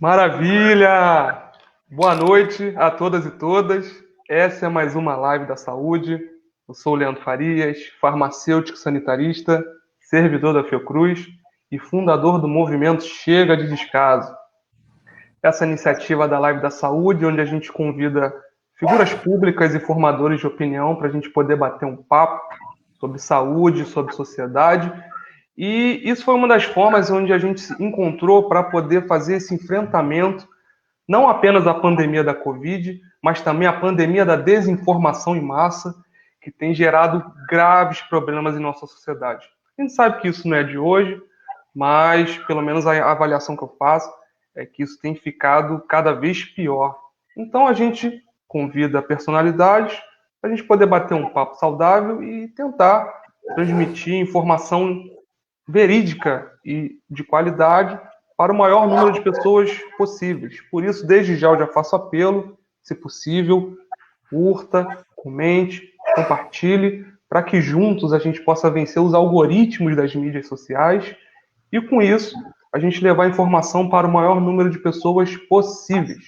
Maravilha! Boa noite a todas e todas. Essa é mais uma live da saúde. Eu sou o Leandro Farias, farmacêutico sanitarista, servidor da Fiocruz e fundador do movimento Chega de Descaso. Essa iniciativa da Live da Saúde, onde a gente convida figuras públicas e formadores de opinião para a gente poder bater um papo sobre saúde, sobre sociedade. E isso foi uma das formas onde a gente se encontrou para poder fazer esse enfrentamento, não apenas a pandemia da Covid, mas também a pandemia da desinformação em massa, que tem gerado graves problemas em nossa sociedade. A gente sabe que isso não é de hoje, mas pelo menos a avaliação que eu faço é que isso tem ficado cada vez pior. Então a gente convida personalidades para a gente poder bater um papo saudável e tentar transmitir informação verídica e de qualidade para o maior número de pessoas possíveis. Por isso, desde já eu já faço apelo, se possível, curta, comente, compartilhe, para que juntos a gente possa vencer os algoritmos das mídias sociais e, com isso, a gente levar a informação para o maior número de pessoas possíveis.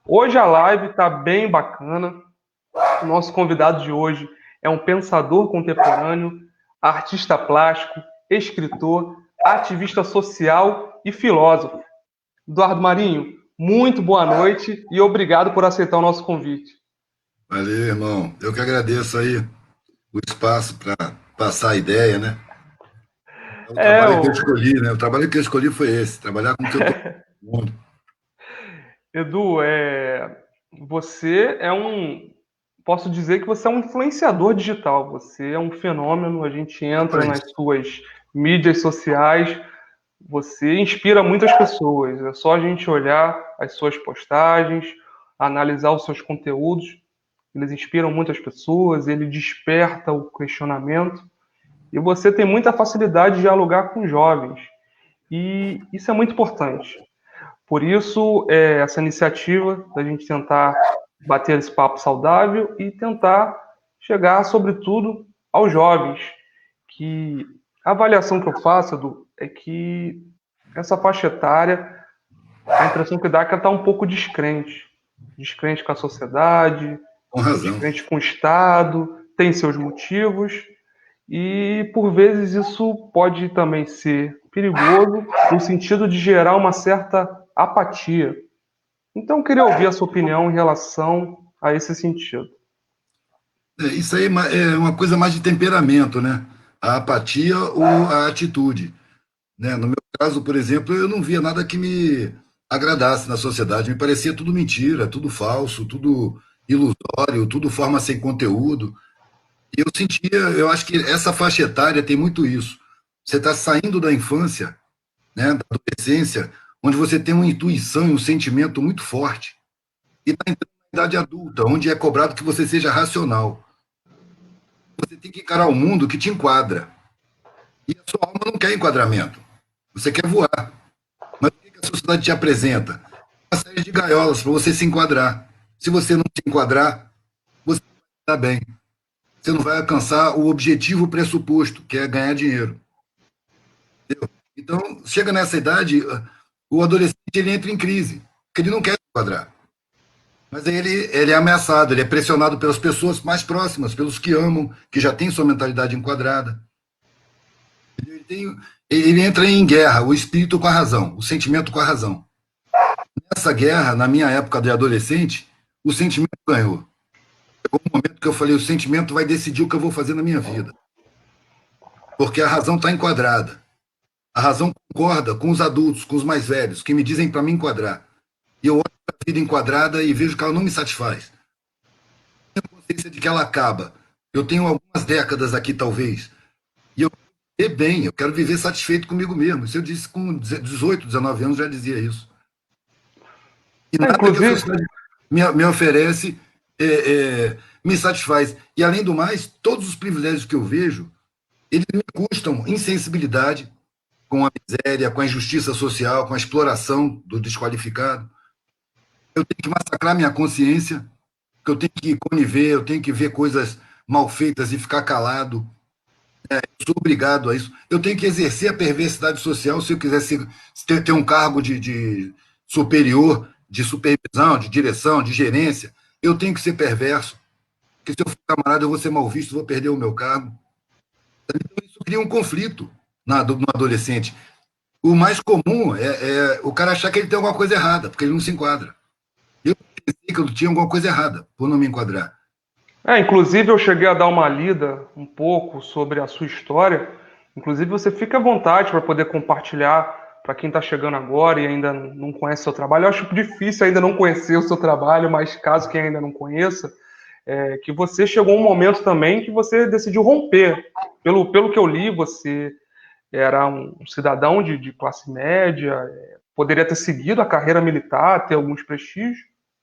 Hoje a live está bem bacana. O nosso convidado de hoje é um pensador contemporâneo, artista plástico, escritor, ativista social e filósofo. Eduardo Marinho, muito boa noite e obrigado por aceitar o nosso convite. Valeu, irmão. Eu que agradeço aí o espaço para passar a ideia, né? É o trabalho que eu escolhi, né? O trabalho que eu escolhi foi esse, trabalhar com o que eu estou mundo. Edu, você é posso dizer que você é um influenciador digital, você é um fenômeno, a gente entra nas suas mídias sociais, você inspira muitas pessoas, é só a gente olhar as suas postagens, analisar os seus conteúdos, eles inspiram muitas pessoas, ele desperta o questionamento, e você tem muita facilidade de dialogar com jovens, e isso é muito importante. Por isso, essa iniciativa da gente tentar bater esse papo saudável e tentar chegar, sobretudo, aos jovens, que a avaliação que eu faço, Edu, é que essa faixa etária, a impressão que dá é que ela está um pouco descrente. Descrente com a sociedade, Com razão. descrente com o Estado, tem seus motivos, e por vezes isso pode também ser perigoso no sentido de gerar uma certa apatia. Então, eu queria ouvir a sua opinião em relação a esse sentido. Isso aí é uma coisa mais de temperamento, né? A apatia ou a atitude, né? No meu caso, por exemplo, eu não via nada que me agradasse na sociedade. Me parecia tudo mentira, tudo falso, tudo ilusório, tudo forma sem conteúdo. E eu sentia, eu acho que essa faixa etária tem muito isso. Você está saindo da infância, né, da adolescência, onde você tem uma intuição e um sentimento muito forte, e está entrando na idade adulta, onde é cobrado que você seja racional. Você tem que encarar o mundo que te enquadra. E a sua alma não quer enquadramento. Você quer voar. Mas o que a sociedade te apresenta? Uma série de gaiolas para você se enquadrar. Se você não se enquadrar, você não vai estar bem. Você não vai alcançar o objetivo pressuposto, que é ganhar dinheiro. Entendeu? Então, chega nessa idade, o adolescente ele entra em crise, porque ele não quer se enquadrar. Mas aí ele é ameaçado, ele é pressionado pelas pessoas mais próximas, pelos que amam, que já têm sua mentalidade enquadrada. Ele entra em guerra, o espírito com a razão, o sentimento com a razão. Nessa guerra, na minha época de adolescente, o sentimento ganhou. Chegou um momento que eu falei, o sentimento vai decidir o que eu vou fazer na minha vida. Porque a razão está enquadrada. A razão concorda com os adultos, com os mais velhos, que me dizem para me enquadrar. E eu olho para a vida enquadrada e vejo que ela não me satisfaz. Eu tenho consciência de que ela acaba. Eu tenho algumas décadas aqui, talvez. E eu quero viver bem, eu quero viver satisfeito comigo mesmo. Isso eu disse com 18, 19 anos, já dizia isso. E nada que a Inclusive, sociedade me oferece me satisfaz. E, além do mais, todos os privilégios que eu vejo, eles me custam insensibilidade com a miséria, com a injustiça social, com a exploração do desqualificado. Eu tenho que massacrar minha consciência, que eu tenho que conniver, eu tenho que ver coisas mal feitas e ficar calado. Eu sou obrigado a isso. Eu tenho que exercer a perversidade social se eu quiser ter um cargo superior de supervisão, de direção, de gerência, eu tenho que ser perverso, porque se eu for camarada, eu vou ser mal visto, vou perder o meu cargo. Então, isso cria um conflito no adolescente. O mais comum é o cara achar que ele tem alguma coisa errada, porque ele não se enquadra. Eu pensei que eu tinha alguma coisa errada por não me enquadrar. Inclusive eu cheguei a dar uma lida um pouco sobre a sua história. Inclusive você fica à vontade para poder compartilhar para quem está chegando agora e ainda não conhece o seu trabalho. Eu acho difícil ainda não conhecer o seu trabalho, mas caso quem ainda não conheça, que você chegou um momento também que você decidiu romper. Pelo que eu li, você era um cidadão de classe média, poderia ter seguido a carreira militar, ter alguns prestígios,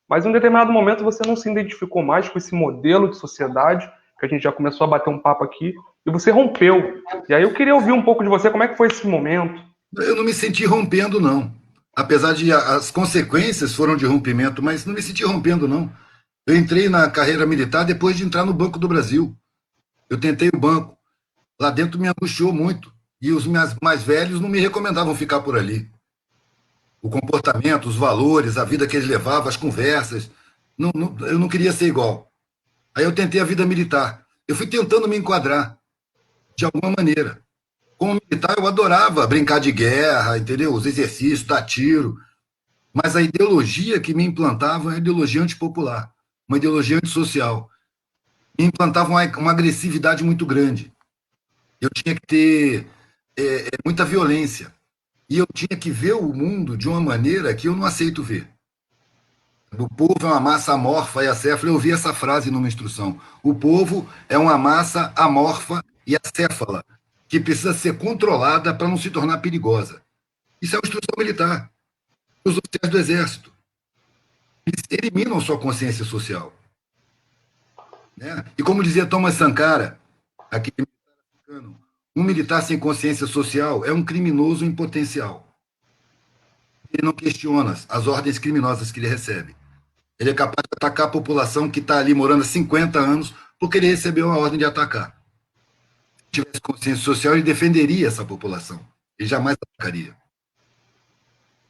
mas em um determinado momento você não se identificou mais com esse modelo de sociedade, que a gente já começou a bater um papo aqui, e você rompeu. E aí eu queria ouvir um pouco de você, como é que foi esse momento? Eu não me senti rompendo, não. Apesar de as consequências foram de rompimento, mas não me senti rompendo, não. Eu entrei na carreira militar depois de entrar no Banco do Brasil. Eu tentei o banco. Lá dentro me angustiou muito. E os mais velhos não me recomendavam ficar por ali. O comportamento, os valores, a vida que eles levavam, as conversas. Eu não queria ser igual. Aí eu tentei a vida militar. Eu fui tentando me enquadrar, de alguma maneira. Como militar, eu adorava brincar de guerra, entendeu? Os exercícios, dar tiro. Mas a ideologia que me implantavam é uma ideologia antipopular, uma ideologia antissocial. Me implantavam uma agressividade muito grande. Eu tinha que ter muita violência. E eu tinha que ver o mundo de uma maneira que eu não aceito ver. O povo é uma massa amorfa e acéfala. Eu ouvi essa frase numa instrução. O povo é uma massa amorfa e acéfala, que precisa ser controlada para não se tornar perigosa. Isso é uma instrução militar. Os oficiais do Exército. Eles eliminam sua consciência social. Né? E como dizia Thomas Sankara, aquele militar africano, um militar sem consciência social é um criminoso em potencial. Ele não questiona as ordens criminosas que ele recebe. Ele é capaz de atacar a população que está ali morando há 50 anos porque ele recebeu a ordem de atacar. Se tivesse consciência social, ele defenderia essa população. Ele jamais atacaria.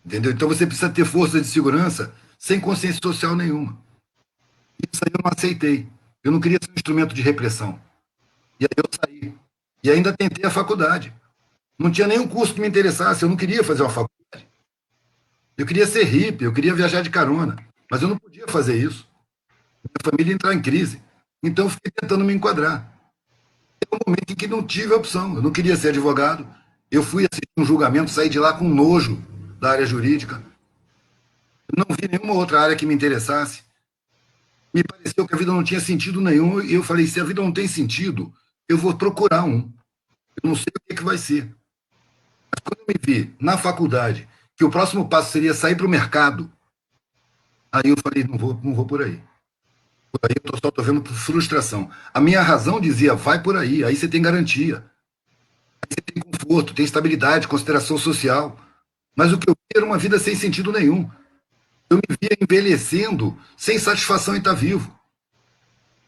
Entendeu? Então você precisa ter força de segurança sem consciência social nenhuma. Isso aí eu não aceitei. Eu não queria ser um instrumento de repressão. E aí eu saí. E ainda tentei a faculdade. Não tinha nenhum curso que me interessasse. Eu não queria fazer uma faculdade. Eu queria ser hippie, eu queria viajar de carona. Mas eu não podia fazer isso. Minha família ia entrar em crise. Então eu fiquei tentando me enquadrar. É um momento em que não tive a opção. Eu não queria ser advogado. Eu fui assistir um julgamento, saí de lá com nojo da área jurídica. Não vi nenhuma outra área que me interessasse. Me pareceu que a vida não tinha sentido nenhum. E eu falei, se a vida não tem sentido, eu vou procurar um. Eu não sei o que vai ser. Mas quando eu me vi na faculdade, que o próximo passo seria sair para o mercado, aí eu falei, não vou por aí. Por aí eu só estou vendo frustração. A minha razão dizia, vai por aí você tem garantia. Aí você tem conforto, tem estabilidade, consideração social. Mas o que eu queria era uma vida sem sentido nenhum. Eu me via envelhecendo sem satisfação em estar vivo.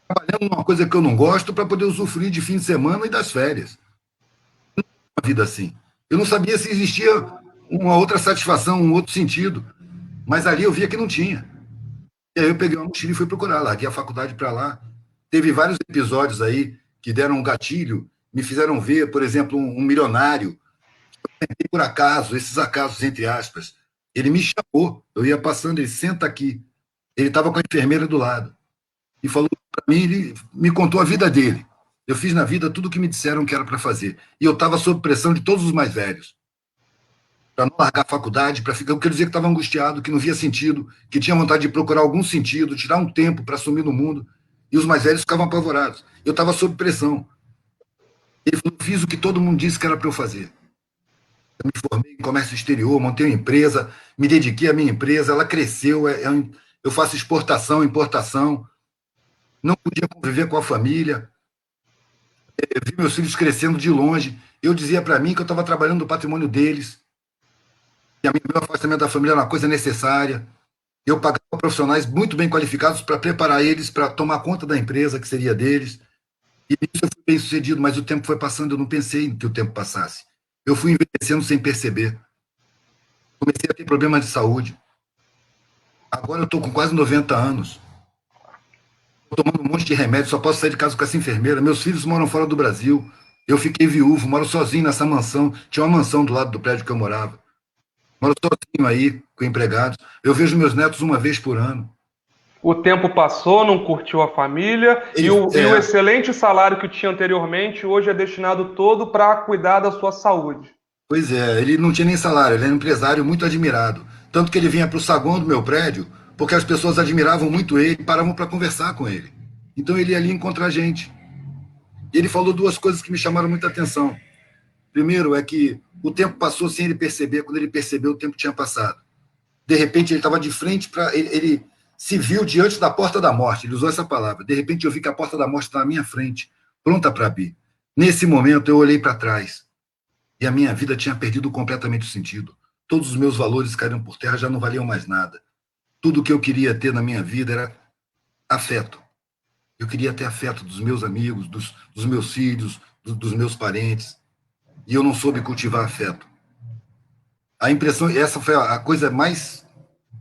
Trabalhando numa coisa que eu não gosto para poder usufruir de fim de semana e das férias. Uma vida assim. Eu não sabia se existia uma outra satisfação, um outro sentido. Mas ali eu via que não tinha. E aí eu peguei uma mochila e fui procurar, larguei a faculdade para lá. Teve vários episódios aí que deram um gatilho, me fizeram ver, por exemplo, um milionário, e por acaso, esses acasos entre aspas, ele me chamou, eu ia passando, ele senta aqui. Ele estava com a enfermeira do lado. E falou para mim, ele me contou a vida dele. Eu fiz na vida tudo o que me disseram que era para fazer. E eu estava sob pressão de todos os mais velhos. Para não largar a faculdade, para ficar. Eu quero dizer que estava angustiado, que não via sentido, que tinha vontade de procurar algum sentido, tirar um tempo para sumir no mundo. E os mais velhos ficavam apavorados. Eu estava sob pressão. Ele falou: fiz o que todo mundo disse que era para eu fazer. Eu me formei em comércio exterior, montei uma empresa, me dediquei à minha empresa, ela cresceu, eu faço exportação, importação, não podia conviver com a família, eu vi meus filhos crescendo de longe, eu dizia para mim que eu estava trabalhando no patrimônio deles, que meu afastamento da família era uma coisa necessária, eu pagava profissionais muito bem qualificados para preparar eles para tomar conta da empresa que seria deles, e isso eu fui bem sucedido, mas o tempo foi passando, eu não pensei que o tempo passasse. Eu fui envelhecendo sem perceber. Comecei a ter problemas de saúde. Agora eu estou com quase 90 anos, tô tomando um monte de remédio, só posso sair de casa com essa enfermeira. Meus filhos moram fora do Brasil. Eu fiquei viúvo, moro sozinho nessa mansão. Tinha uma mansão do lado do prédio que eu morava. Moro sozinho aí, com empregados. Eu vejo meus netos uma vez por ano. O tempo passou, não curtiu a família, e o excelente salário que tinha anteriormente hoje é destinado todo para cuidar da sua saúde. Pois é, ele não tinha nem salário, ele era um empresário muito admirado. Tanto que ele vinha para o saguão do meu prédio, porque as pessoas admiravam muito ele e paravam para conversar com ele. Então ele ia ali encontrar gente. E ele falou duas coisas que me chamaram muita atenção. Primeiro é que o tempo passou sem ele perceber, quando ele percebeu, o tempo tinha passado. De repente ele estava de frente para. Ele se viu diante da porta da morte, ele usou essa palavra. De repente eu vi que a porta da morte está na minha frente, pronta para abrir. Nesse momento eu olhei para trás e a minha vida tinha perdido completamente o sentido. Todos os meus valores caíram por terra, já não valiam mais nada. Tudo que eu queria ter na minha vida era afeto. Eu queria ter afeto dos meus amigos, dos meus filhos, dos meus parentes. E eu não soube cultivar afeto. A impressão, essa foi a coisa mais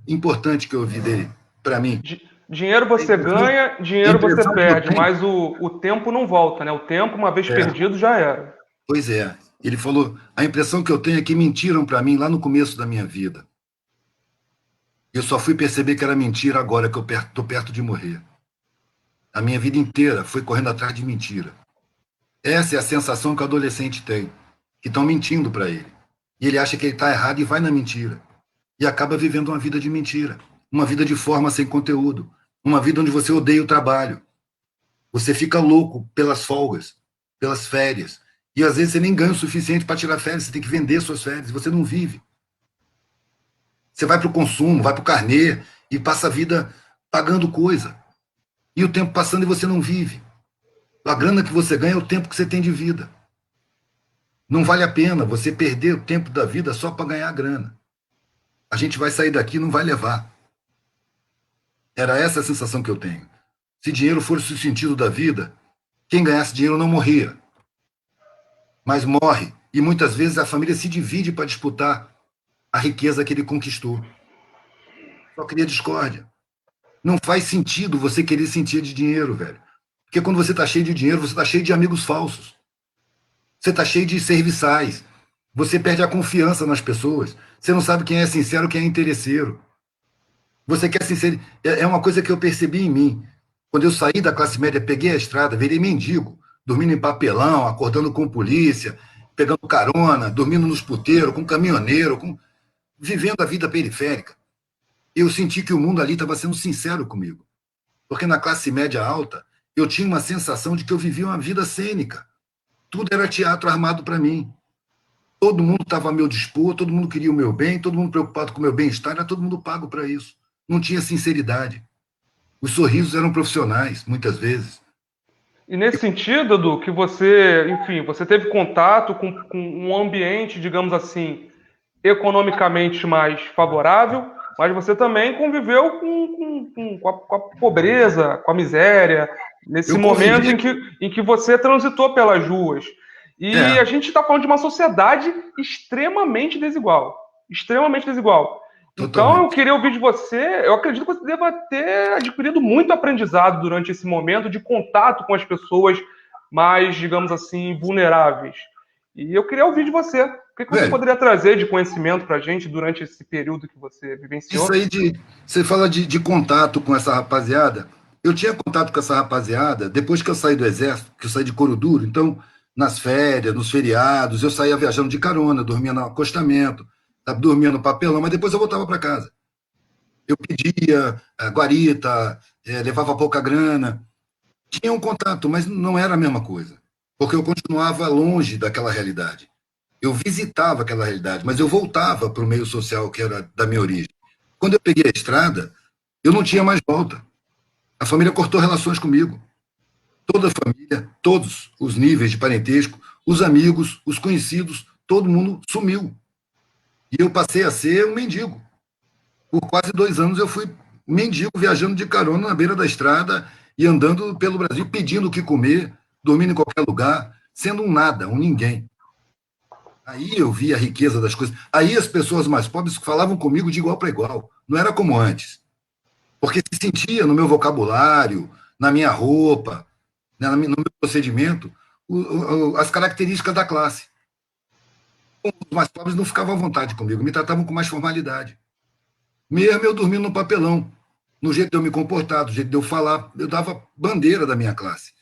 importante que eu ouvi dele, para mim. Dinheiro você ganha, dinheiro você perde, mas o tempo não volta, né? O tempo, uma vez perdido, já era. Pois é. Ele falou, a impressão que eu tenho é que mentiram para mim lá no começo da minha vida. Eu só fui perceber que era mentira agora que eu estou perto de morrer. A minha vida inteira foi correndo atrás de mentira. Essa é a sensação que o adolescente tem, que estão mentindo para ele. E ele acha que ele está errado e vai na mentira. E acaba vivendo uma vida de mentira. Uma vida de forma sem conteúdo. Uma vida onde você odeia o trabalho. Você fica louco pelas folgas, pelas férias. E às vezes você nem ganha o suficiente para tirar férias, você tem que vender suas férias, você não vive. Você vai para o consumo, vai para o carnê e passa a vida pagando coisa. E o tempo passando e você não vive. A grana que você ganha é o tempo que você tem de vida. Não vale a pena você perder o tempo da vida só para ganhar grana. A gente vai sair daqui e não vai levar. Era essa a sensação que eu tenho. Se dinheiro fosse o sentido da vida, quem ganhasse dinheiro não morria. Mas morre. E muitas vezes a família se divide para disputar a riqueza que ele conquistou. Só cria discórdia. Não faz sentido você querer sentir de dinheiro, velho. Porque quando você está cheio de dinheiro, você está cheio de amigos falsos. Você está cheio de serviçais. Você perde a confiança nas pessoas. Você não sabe quem é sincero, quem é interesseiro. Você quer sincero. É uma coisa que eu percebi em mim. Quando eu saí da classe média, peguei a estrada, virei mendigo, dormindo em papelão, acordando com polícia, pegando carona, dormindo nos puteiros, com caminhoneiro, vivendo a vida periférica. Eu senti que o mundo ali estava sendo sincero comigo. Porque na classe média alta, eu tinha uma sensação de que eu vivia uma vida cênica. Tudo era teatro armado para mim. Todo mundo estava a meu dispor, todo mundo queria o meu bem, todo mundo preocupado com o meu bem-estar, era todo mundo pago para isso. Não tinha sinceridade. Os sorrisos eram profissionais, muitas vezes. E nesse sentido, Edu, que você, enfim, você teve contato com um ambiente, digamos assim, economicamente mais favorável, mas você também conviveu com a pobreza, com a miséria, nesse momento em que você transitou pelas ruas. E a gente está falando de uma sociedade extremamente desigual. Extremamente desigual. Então, eu queria ouvir de você. Eu acredito que você deva ter adquirido muito aprendizado durante esse momento de contato com as pessoas mais, digamos assim, vulneráveis. E eu queria ouvir de você. O que você poderia trazer de conhecimento para a gente durante esse período que você vivenciou? Isso aí você fala de contato com essa rapaziada. Eu tinha contato com essa rapaziada depois que eu saí do exército, que eu saí de couro duro. Então, nas férias, nos feriados, eu saía viajando de carona, dormia no acostamento, dormia no papelão, mas depois eu voltava para casa. Eu pedia guarita, levava pouca grana. Tinha um contato, mas não era a mesma coisa, porque eu continuava longe daquela realidade. Eu visitava aquela realidade, mas eu voltava para o meio social que era da minha origem. Quando eu peguei a estrada, eu não tinha mais volta. A família cortou relações comigo. Toda a família, todos os níveis de parentesco, os amigos, os conhecidos, todo mundo sumiu. E eu passei a ser um mendigo. Por quase 2 anos eu fui mendigo, viajando de carona na beira da estrada e andando pelo Brasil, pedindo o que comer, dormindo em qualquer lugar, sendo um nada, um ninguém. Aí eu vi a riqueza das coisas. Aí as pessoas mais pobres falavam comigo de igual para igual. Não era como antes. porque se sentia no meu vocabulário, na minha roupa, né, no meu procedimento, as características da classe. Os mais pobres não ficavam à vontade comigo, me tratavam com mais formalidade. Mesmo eu dormindo no papelão, no jeito de eu me comportar, do jeito de eu falar, eu dava bandeira da minha classe.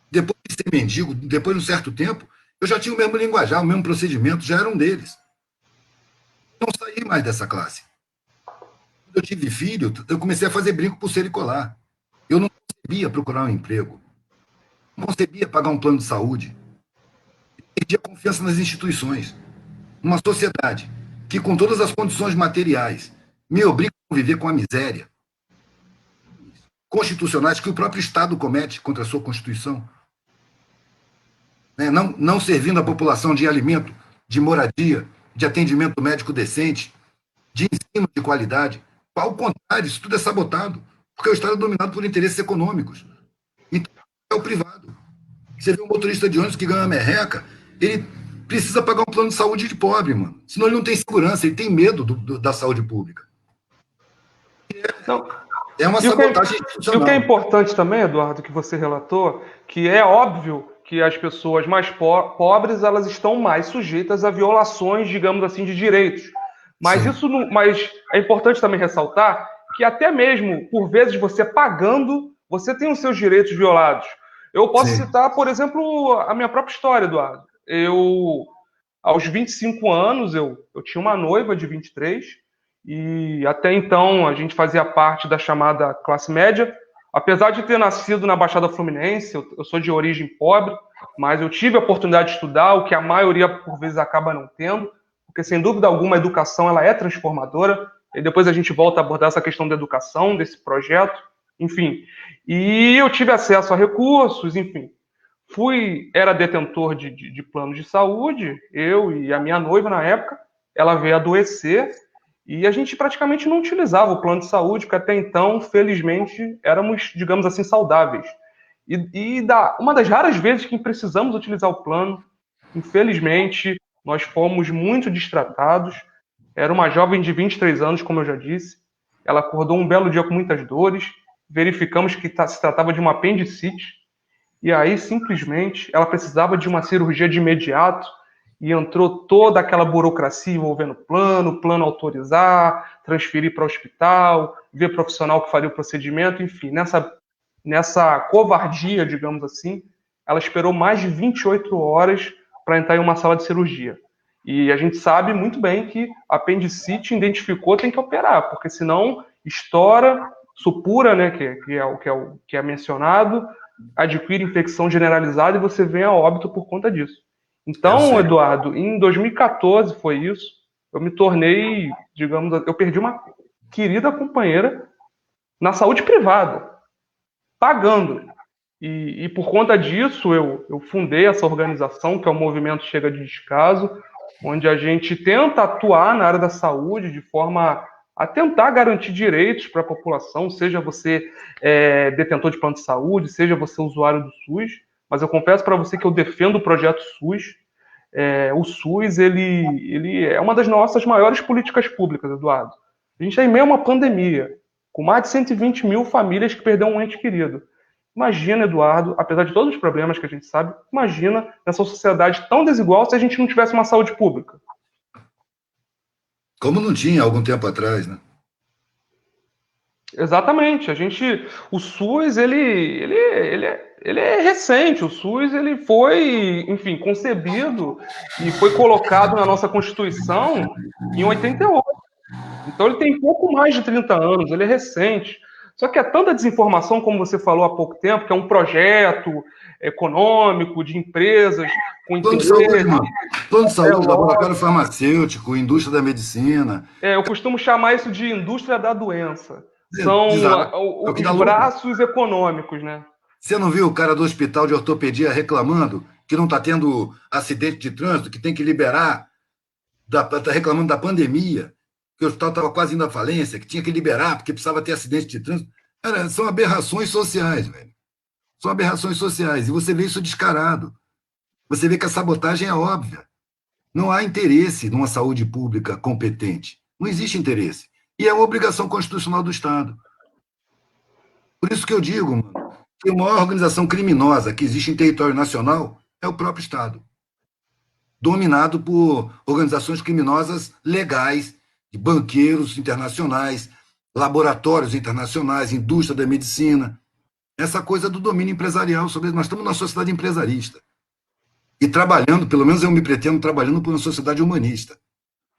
Depois de ser mendigo, depois de um certo tempo, eu já tinha o mesmo linguajar, o mesmo procedimento, já era um deles. Não saí mais dessa classe. Quando eu tive filho, eu comecei a fazer brinco, pulseira e colar. Eu não concebia procurar um emprego, não concebia pagar um plano de saúde, perdia confiança nas instituições. Uma sociedade que, com todas as condições materiais, me obriga a conviver com a miséria, constitucionais que o próprio Estado comete contra a sua Constituição, né? Não servindo a população de alimento, de moradia, de atendimento médico decente, de ensino de qualidade. Ao contrário, isso tudo é sabotado, porque o Estado é dominado por interesses econômicos. Então, é o privado. Você vê um motorista de ônibus que ganha uma merreca, ele precisa pagar um plano de saúde de pobre, mano. Senão ele não tem segurança, ele tem medo da saúde pública. Não. É uma sabotagem institucional. E o que é importante também, Eduardo, que você relatou, que é óbvio que as pessoas mais pobres elas estão mais sujeitas a violações, digamos assim, de direitos. Mas mas é importante também ressaltar que até mesmo, por vezes, você pagando, você tem os seus direitos violados. Eu posso citar, por exemplo, a minha própria história, Eduardo. Aos 25 anos, eu tinha uma noiva de 23, e até então a gente fazia parte da chamada classe média. Apesar de ter nascido na Baixada Fluminense, eu sou de origem pobre, mas eu tive a oportunidade de estudar, o que a maioria, por vezes, acaba não tendo, porque, sem dúvida alguma, a educação ela é transformadora, e depois a gente volta a abordar essa questão da educação, desse projeto, enfim. E eu tive acesso a recursos, enfim. Era detentor de plano de saúde, eu e a minha noiva na época, ela veio adoecer, e a gente praticamente não utilizava o plano de saúde, porque até então, felizmente, éramos, digamos assim, saudáveis. Uma das raras vezes que precisamos utilizar o plano, infelizmente, nós fomos muito distratados. Era uma jovem de 23 anos, como eu já disse. Ela acordou um belo dia com muitas dores. Verificamos que se tratava de uma apendicite. E aí, simplesmente, ela precisava de uma cirurgia de imediato. E entrou toda aquela burocracia envolvendo plano autorizar, transferir para o hospital, ver profissional que faria o procedimento, enfim, nessa covardia, digamos assim, ela esperou mais de 28 horas para entrar em uma sala de cirurgia. E a gente sabe muito bem que apendicite identificou, tem que operar, porque senão estoura, supura, né, que é mencionado, adquire infecção generalizada e você vem a óbito por conta disso. Então, Eduardo, em 2014 foi isso. Eu me tornei, digamos, eu perdi uma querida companheira na saúde privada, pagando. E por conta disso, eu fundei essa organização, que é o Movimento Chega de Descaso, onde a gente tenta atuar na área da saúde de forma a tentar garantir direitos para a população, seja você detentor de plano de saúde, seja você usuário do SUS. Mas eu confesso para você que eu defendo o projeto SUS. O SUS ele é uma das nossas maiores políticas públicas, Eduardo. A gente está em meio a uma pandemia, com mais de 120 mil famílias que perderam um ente querido. Imagina, Eduardo, apesar de todos os problemas que a gente sabe, imagina nessa sociedade tão desigual se a gente não tivesse uma saúde pública. Como não tinha algum tempo atrás, né? Exatamente. O SUS ele é recente. O SUS ele foi, enfim, concebido e foi colocado na nossa Constituição em 88. Então ele tem pouco mais de 30 anos. Ele é recente. Só que é tanta desinformação, como você falou há pouco tempo, que é um projeto econômico de empresas com plano de saúde, mano. Plano de saúde, laboratório farmacêutico, indústria da medicina. Eu costumo chamar isso de indústria da doença. São os braços econômicos, né? Você não viu o cara do hospital de ortopedia reclamando que não está tendo acidente de trânsito, que tem que liberar, está reclamando da pandemia, que o hospital estava quase indo à falência, que tinha que liberar porque precisava ter acidente de trânsito. Cara, são aberrações sociais, velho. São aberrações sociais. E você vê isso descarado. Você vê que a sabotagem é óbvia. Não há interesse numa saúde pública competente. Não existe interesse. E é uma obrigação constitucional do Estado. Por isso que eu digo, mano, que a maior organização criminosa que existe em território nacional é o próprio Estado, dominado por organizações criminosas legais, de banqueiros internacionais, laboratórios internacionais, indústria da medicina. Essa coisa do domínio empresarial sobre nós estamos numa sociedade empresarista e trabalhando, pelo menos eu me pretendo trabalhando por uma sociedade humanista,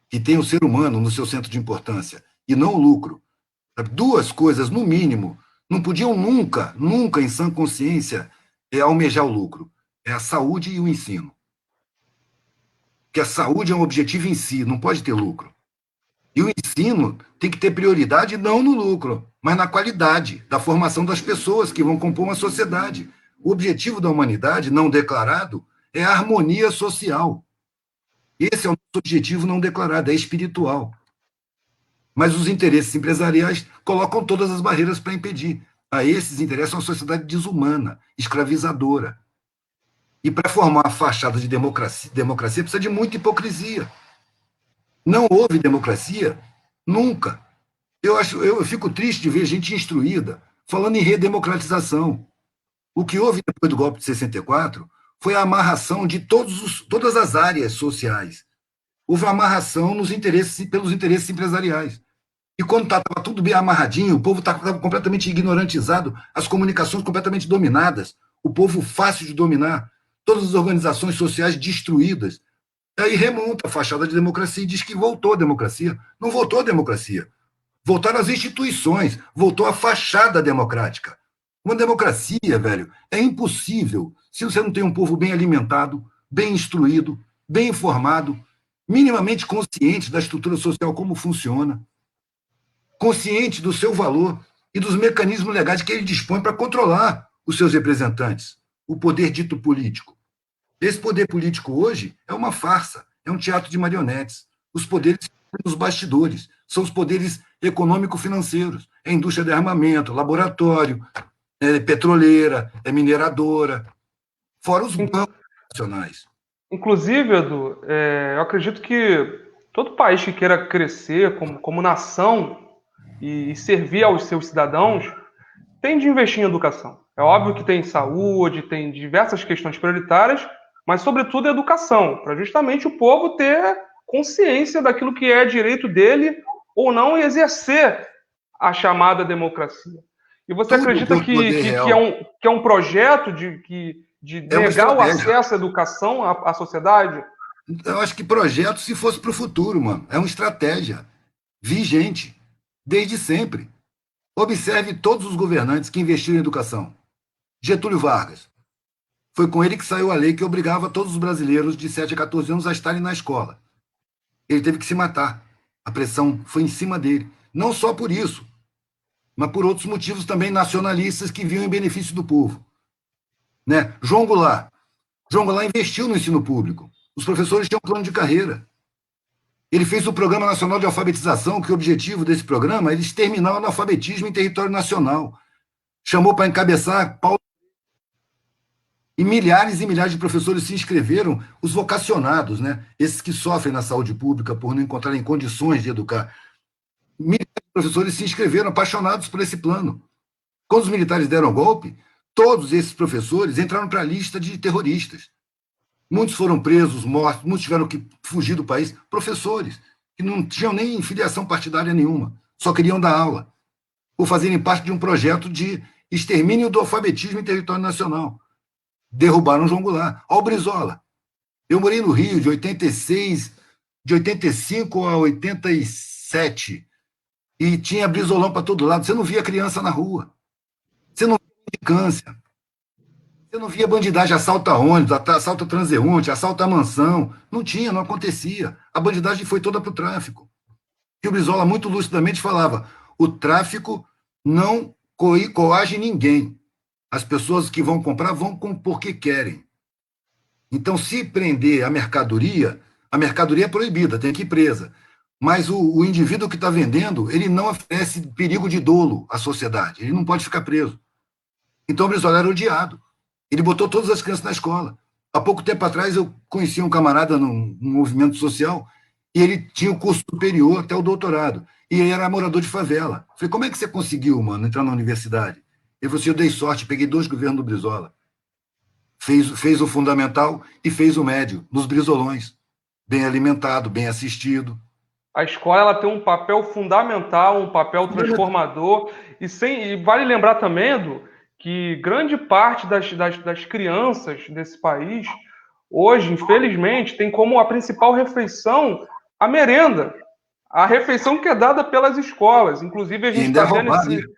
que tem o ser humano no seu centro de importância e não o lucro. Duas coisas, no mínimo, não podiam nunca, nunca, em sã consciência, almejar o lucro. É a saúde e o ensino. Porque a saúde é um objetivo em si, não pode ter lucro. E o ensino tem que ter prioridade não no lucro, mas na qualidade da formação das pessoas que vão compor uma sociedade. O objetivo da humanidade, não declarado, é a harmonia social. Esse é o nosso objetivo não declarado, é espiritual. Mas os interesses empresariais colocam todas as barreiras para impedir. A esses interesses uma sociedade desumana, escravizadora. E para formar a fachada de democracia precisa de muita hipocrisia. Não houve democracia nunca. Eu fico triste de ver gente instruída falando em redemocratização. O que houve depois do golpe de 64 foi a amarração de todas as áreas sociais. Houve uma amarração pelos interesses empresariais. E quando estava tudo bem amarradinho, o povo estava completamente ignorantizado, as comunicações completamente dominadas, o povo fácil de dominar, todas as organizações sociais destruídas. Aí remonta a fachada de democracia e diz que voltou a democracia. Não voltou a democracia. Voltaram as instituições, voltou a fachada democrática. Uma democracia, velho, é impossível se você não tem um povo bem alimentado, bem instruído, bem informado, minimamente consciente da estrutura social, como funciona, consciente do seu valor e dos mecanismos legais que ele dispõe para controlar os seus representantes, o poder dito político. Esse poder político hoje é uma farsa, é um teatro de marionetes. Os poderes nos bastidores são os poderes econômico-financeiros, é a indústria de armamento, laboratório, é petroleira, é mineradora, fora os bancos nacionais. Inclusive, Edu, eu acredito que todo país que queira crescer como nação e servir aos seus cidadãos tem de investir em educação. É óbvio que tem saúde, tem diversas questões prioritárias, mas, sobretudo, educação, para justamente o povo ter consciência daquilo que é direito dele ou não e exercer a chamada democracia. E você Tudo acredita por poder real. que é um projeto de É uma negar o estratégia. acesso à educação à sociedade? Eu acho que projeto se fosse para o futuro, mano. É uma estratégia vigente, desde sempre. Observe todos os governantes que investiram em educação. Getúlio Vargas. Foi com ele que saiu a lei que obrigava todos os brasileiros de 7 a 14 anos a estarem na escola. Ele teve que se matar. A pressão foi em cima dele. Não só por isso, mas por outros motivos também nacionalistas que viam em benefício do povo. Né? João Goulart. João Goulart investiu no ensino público. Os professores tinham um plano de carreira. Ele fez o Programa Nacional de Alfabetização, que o objetivo desse programa era exterminar o analfabetismo em território nacional. Chamou para encabeçar Paulo. E milhares de professores se inscreveram, os vocacionados, né? Esses que sofrem na saúde pública por não encontrarem condições de educar. Milhares de professores se inscreveram, apaixonados por esse plano. Quando os militares deram golpe, todos esses professores entraram para a lista de terroristas. Muitos foram presos, mortos, muitos tiveram que fugir do país. Professores que não tinham nem filiação partidária nenhuma, só queriam dar aula, ou fazerem parte de um projeto de extermínio do alfabetismo em território nacional. Derrubaram João Goulart. Olha o Brizola. Eu morei no Rio de 86, de 85 a 87, e tinha brizolão para todo lado. Você não via criança na rua. Você não via indicância. Você não via bandidagem, assalto a ônibus, assalto a transeunte, assalto a mansão. Não tinha, não acontecia. A bandidagem foi toda para o tráfico. E o Brizola muito lucidamente falava: o tráfico não coage ninguém. As pessoas que vão comprar vão porque querem. Então, se prender a mercadoria é proibida, tem que ir presa. Mas o indivíduo que está vendendo, ele não oferece perigo de dolo à sociedade. Ele não pode ficar preso. Então, o Brizola era odiado. Ele botou todas as crianças na escola. Há pouco tempo atrás, eu conheci um camarada num movimento social e ele tinha o curso superior até o doutorado. E ele era morador de favela. Falei, como é que você conseguiu, mano, entrar na universidade? Ele falou assim, eu dei sorte, peguei 2 governos do Brizola. Fez o fundamental e fez o médio, nos Brizolões. Bem alimentado, bem assistido. A escola ela tem um papel fundamental, um papel transformador, e vale lembrar também, Edu, que grande parte das crianças desse país, hoje, infelizmente, tem como a principal refeição a merenda, a refeição que é dada pelas escolas. Inclusive, a E gente ainda é está vendo roubado, esse. né?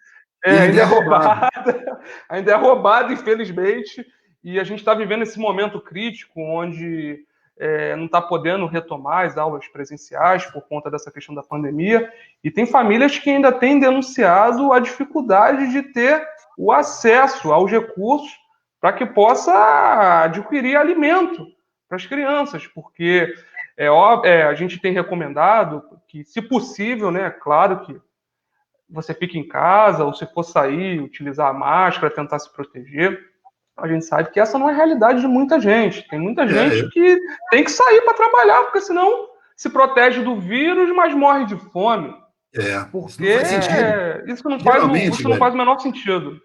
E ainda Ainda é é roubado. roubada, ainda é roubada, infelizmente, e a gente está vivendo esse momento crítico onde não está podendo retomar as aulas presenciais por conta dessa questão da pandemia, e tem famílias que ainda têm denunciado a dificuldade de ter o acesso aos recursos para que possa adquirir alimento para as crianças, porque a gente tem recomendado que, se possível, né, claro que você fica em casa, ou se for sair, utilizar a máscara, tentar se proteger. A gente sabe que essa não é a realidade de muita gente. Tem muita É, gente que tem que sair para trabalhar, porque senão se protege do vírus, mas morre de fome. isso Porque não faz sentido. Geralmente, isso não velho, faz o menor sentido.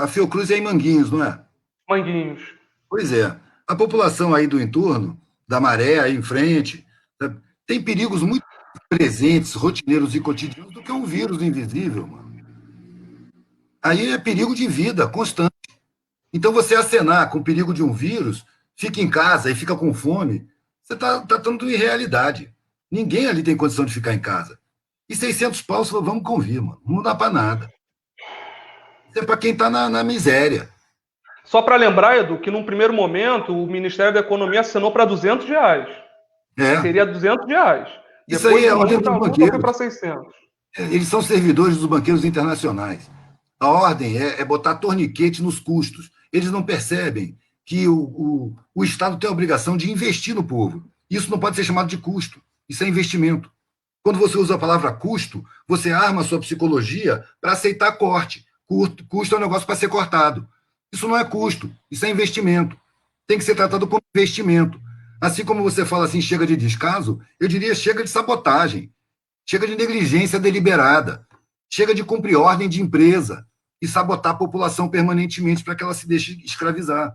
a Fiocruz é em Manguinhos, não é? Manguinhos. Pois é. A população aí do entorno, da Maré, aí em frente, sabe, tem perigos muito presentes, rotineiros e cotidianos do que um vírus invisível, mano. Aí é perigo de vida constante. Então, você acenar com o perigo de um vírus, fica em casa e fica com fome, você está tratando de irrealidade. Ninguém ali tem condição de ficar em casa. E 600 pau, vamos convir, mano. Não dá para nada. Isso é para quem está na miséria. Só para lembrar, Edu, que num primeiro momento o Ministério da Economia assinou para R$ 200. É. Seria R$ 200. Isso aí Depois é de a ordem muita dos luta foi para banqueiros. 600. Eles são servidores dos banqueiros internacionais. A ordem é botar torniquete nos custos. Eles não percebem que o Estado tem a obrigação de investir no povo. Isso não pode ser chamado de custo. Isso é investimento. Quando você usa a palavra custo, você arma a sua psicologia para aceitar corte. Custo é um negócio para ser cortado. Isso não é custo, isso é investimento. Tem que ser tratado como investimento. Assim como você fala assim, chega de descaso, eu diria chega de sabotagem. Chega de negligência deliberada. Chega de cumprir ordem de empresa e sabotar a população permanentemente para que ela se deixe escravizar.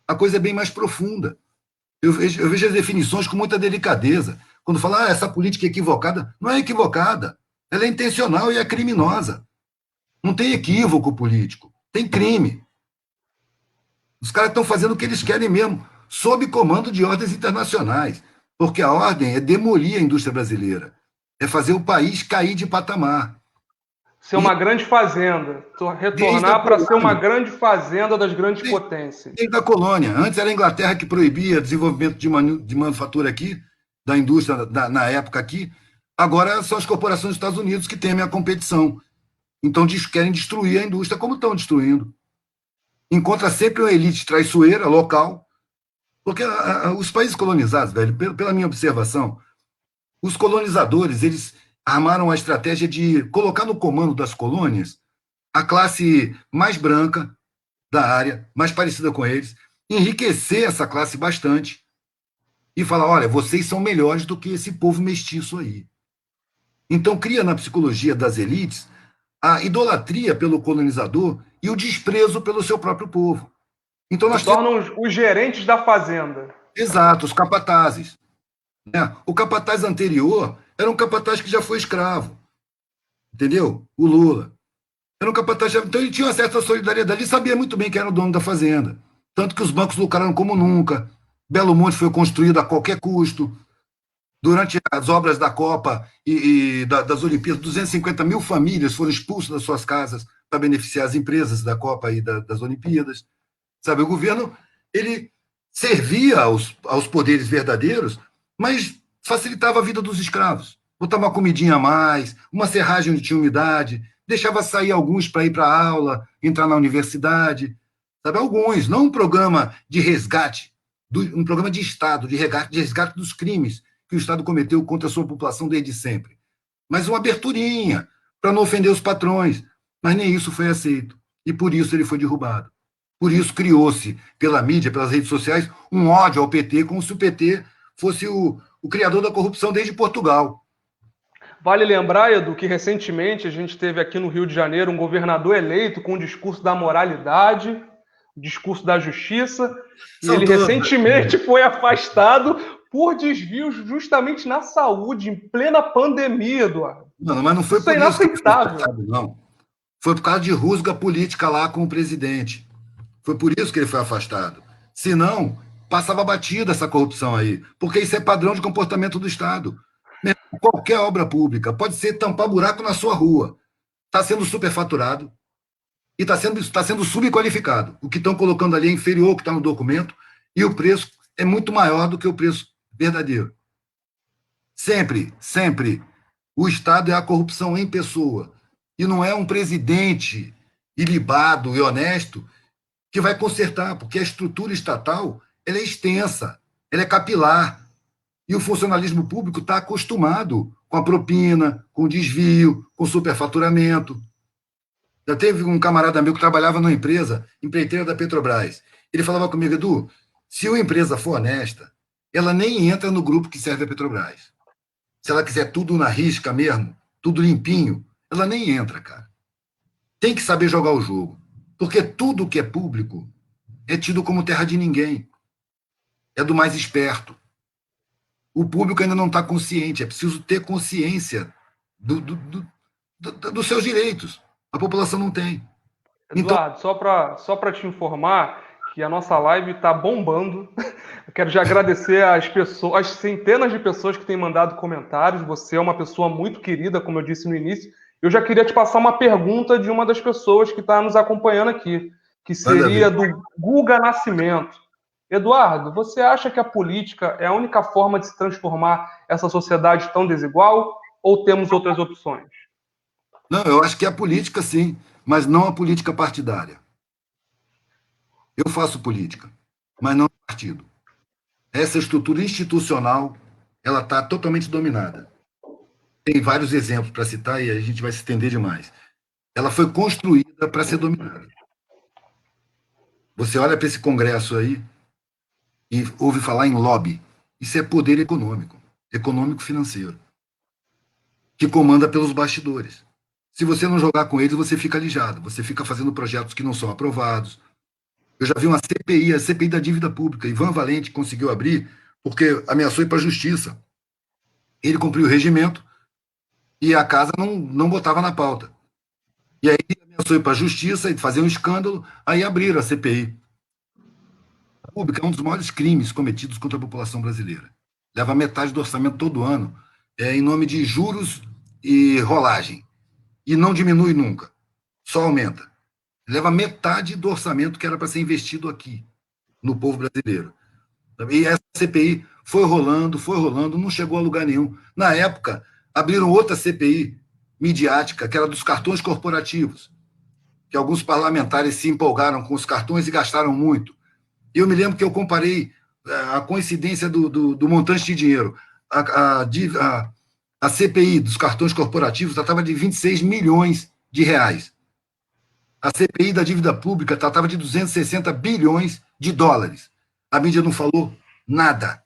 A coisa é bem mais profunda. Eu vejo as definições com muita delicadeza. Quando fala, essa política é equivocada, não é equivocada. Ela é intencional e é criminosa. Não tem equívoco político, tem crime. Os caras estão fazendo o que eles querem mesmo, sob comando de ordens internacionais. Porque a ordem é demolir a indústria brasileira, é fazer o país cair de patamar. Ser E uma grande fazenda, desde a retornar para ser uma colônia, grande fazenda das grandes potências. desde a colônia. Antes era a Inglaterra que proibia desenvolvimento de manufatura aqui, da indústria na época aqui. Agora são as corporações dos Estados Unidos que temem a competição. Então querem destruir a indústria, como estão destruindo. Encontra sempre uma elite traiçoeira local, porque os países colonizados, velho, pela minha observação, os colonizadores, eles armaram a estratégia de colocar no comando das colônias a classe mais branca da área, mais parecida com eles, enriquecer essa classe bastante e falar, olha, vocês são melhores do que esse povo mestiço aí. Então cria na psicologia das elites a idolatria pelo colonizador e o desprezo pelo seu próprio povo. Então Se nós temos, tornam os gerentes da fazenda. exato, os capatazes. Né? O capataz anterior era um capataz que já foi escravo, entendeu? O Lula. Era um capataz, então ele tinha uma certa solidariedade, ele sabia muito bem quem era o dono da fazenda. Tanto que os bancos lucraram como nunca. Belo Monte foi construído a qualquer custo. Durante as obras da Copa das Olimpíadas, 250 mil famílias foram expulsas das suas casas para beneficiar as empresas da Copa e das Olimpíadas. Sabe, o governo ele servia aos poderes verdadeiros, mas facilitava a vida dos escravos. Botava uma comidinha a mais, uma serragem onde tinha umidade, deixava sair alguns para ir para a aula, entrar na universidade, sabe? Alguns, não um programa de resgate, um programa de Estado, de resgate dos crimes que o Estado cometeu contra a sua população desde sempre. Mas uma aberturinha, para não ofender os patrões. Mas nem isso foi aceito. E por isso ele foi derrubado. Por isso criou-se, pela mídia, pelas redes sociais, um ódio ao PT, como se o PT fosse o criador da corrupção desde Portugal. Vale lembrar, Edu, que recentemente a gente teve aqui no Rio de Janeiro um governador eleito com o discurso da moralidade, o discurso da justiça, e São ele todos. recentemente foi afastado por desvios justamente na saúde, em plena pandemia, Eduardo. Não, mas não foi Isso é por isso que ele foi inaceitável. afastado, não. Foi por causa de rusga política lá com o presidente. Foi por isso que ele foi afastado. Senão, passava batida essa corrupção aí. Porque isso é padrão de comportamento do Estado. Qualquer obra pública pode ser tampar buraco na sua rua. Está sendo superfaturado e tá sendo subqualificado. O que estão colocando ali é inferior ao que está no documento e o preço é muito maior do que o preço verdadeiro. Sempre, sempre. O Estado é a corrupção em pessoa. E não é um presidente ilibado e honesto que vai consertar, porque a estrutura estatal ela é extensa, ela é capilar. E o funcionalismo público está acostumado com a propina, com o desvio, com o superfaturamento. Já teve um camarada meu que trabalhava numa empresa, empreiteira da Petrobras. Ele falava comigo, Edu, se uma empresa for honesta, ela nem entra no grupo que serve a Petrobras. Se ela quiser tudo na risca mesmo, tudo limpinho, ela nem entra, cara. Tem que saber jogar o jogo. Porque tudo que é público é tido como terra de ninguém. É do mais esperto. O público ainda não está consciente. É preciso ter consciência dos seus direitos. A população não tem. Então, Eduardo, só para te informar que a nossa live está bombando. Eu quero já agradecer às pessoas, às centenas de pessoas que têm mandado comentários. Você é uma pessoa muito querida, como eu disse no início. Eu já queria te passar uma pergunta de uma das pessoas que está nos acompanhando aqui, que manda seria ver. do Guga Nascimento. Eduardo, você acha que a política é a única forma de se transformar essa sociedade tão desigual ou temos outras opções? Não, eu acho que é a política, sim, mas não a política partidária. Eu faço política, mas não partido. Essa estrutura institucional, ela está totalmente dominada. Tem vários exemplos para citar e a gente vai se estender demais. Ela foi construída para ser dominada. Você olha para esse congresso aí e ouve falar em lobby. Isso é poder econômico, econômico-financeiro, que comanda pelos bastidores. Se você não jogar com eles, você fica alijado, você fica fazendo projetos que não são aprovados. Eu já vi uma CPI, a CPI da dívida pública. Ivan Valente conseguiu abrir porque ameaçou ir para a justiça. Ele cumpriu o regimento e a casa não botava na pauta. E aí ele ameaçou ir para a justiça e fazer um escândalo, aí abriram a CPI. A pública é um dos maiores crimes cometidos contra a população brasileira. Leva metade do orçamento todo ano, em nome de juros e rolagem. E não diminui nunca, só aumenta. Leva metade do orçamento que era para ser investido aqui, no povo brasileiro. E essa CPI foi rolando, não chegou a lugar nenhum. Na época, abriram outra CPI midiática, que era dos cartões corporativos, que alguns parlamentares se empolgaram com os cartões e gastaram muito. E eu me lembro que eu comparei a coincidência do montante de dinheiro. A CPI dos cartões corporativos tratava de 26 milhões de reais. A CPI da dívida pública tratava de 260 bilhões de dólares. A mídia não falou nada,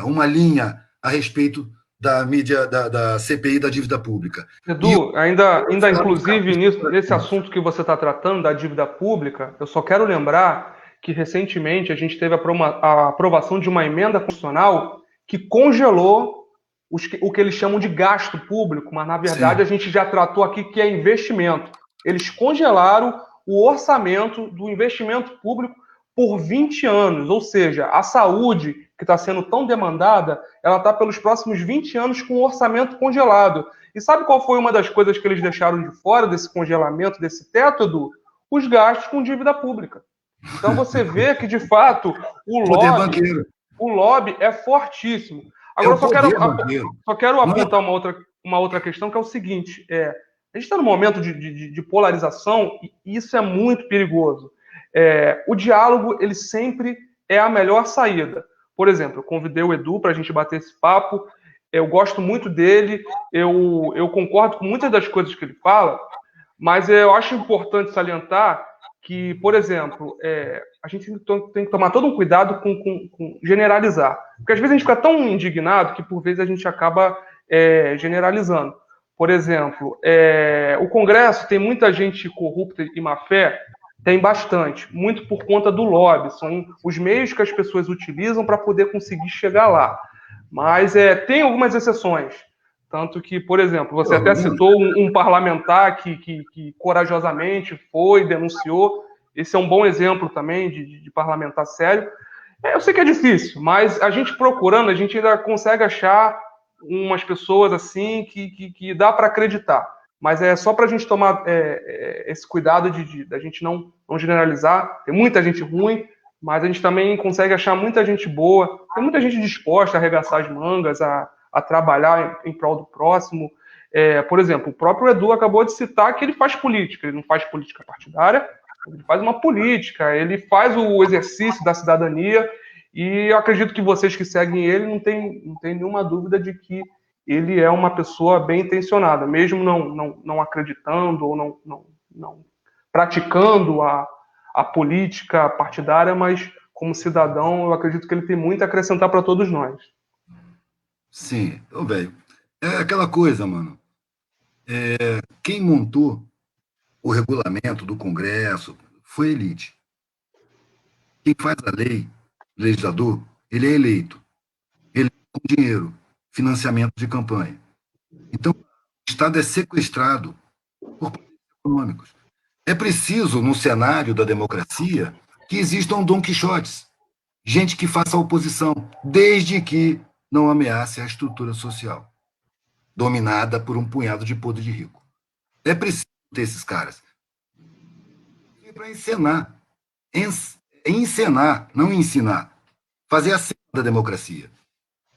uma linha a respeito da mídia da CPI da dívida pública. Edu, ainda inclusive nesse assunto que você está tratando, da dívida pública, eu só quero lembrar que recentemente a gente teve a aprovação de uma emenda constitucional que congelou o que eles chamam de gasto público, mas na verdade a gente já tratou aqui que é investimento. Eles congelaram o orçamento do investimento público por 20 anos, ou seja, a saúde, que está sendo tão demandada, ela está pelos próximos 20 anos com o orçamento congelado. E sabe qual foi uma das coisas que eles deixaram de fora desse congelamento, desse teto, Edu? Os gastos com dívida pública. Então você vê que, de fato, o lobby é fortíssimo. Agora, só quero apontar uma outra questão, que é o seguinte: a gente está num momento de polarização e isso é muito perigoso. O diálogo, ele sempre é a melhor saída. Por exemplo, eu convidei o Edu para a gente bater esse papo, eu gosto muito dele, eu concordo com muitas das coisas que ele fala, mas eu acho importante salientar que, por exemplo, a gente tem que tomar todo um cuidado com generalizar. Porque às vezes a gente fica tão indignado que, por vezes, a gente acaba generalizando. Por exemplo, o Congresso tem muita gente corrupta e má-fé? Tem bastante, muito por conta do lobby. São os meios que as pessoas utilizam para poder conseguir chegar lá. Mas tem algumas exceções. Tanto que, por exemplo, você até citou um parlamentar que corajosamente foi, denunciou. Esse é um bom exemplo também de parlamentar sério. Eu sei que é difícil, mas a gente procurando, a gente ainda consegue achar umas pessoas assim que dá para acreditar. Mas é só para a gente tomar esse cuidado da gente não generalizar. Tem muita gente ruim, mas a gente também consegue achar muita gente boa. Tem muita gente disposta a arregaçar as mangas, a trabalhar em prol do próximo. Por exemplo, o próprio Edu acabou de citar que ele faz política. Ele não faz política partidária, ele faz uma política, ele faz o exercício da cidadania, e eu acredito que vocês que seguem ele não tem nenhuma dúvida de que ele é uma pessoa bem intencionada, mesmo não acreditando ou não praticando a política partidária, mas como cidadão, eu acredito que ele tem muito a acrescentar para todos nós. Sim, velho, é aquela coisa, mano. Quem montou o regulamento do Congresso foi a elite. Quem faz a lei, o legislador, ele é eleito. Ele com dinheiro, financiamento de campanha. Então, o Estado é sequestrado por poderes econômicos. É preciso, no cenário da democracia, que existam Dom Quixotes, gente que faça oposição, desde que não ameace a estrutura social, dominada por um punhado de podre de rico. É preciso ter esses caras para encenar. Encenar, não ensinar. Fazer a cena da democracia.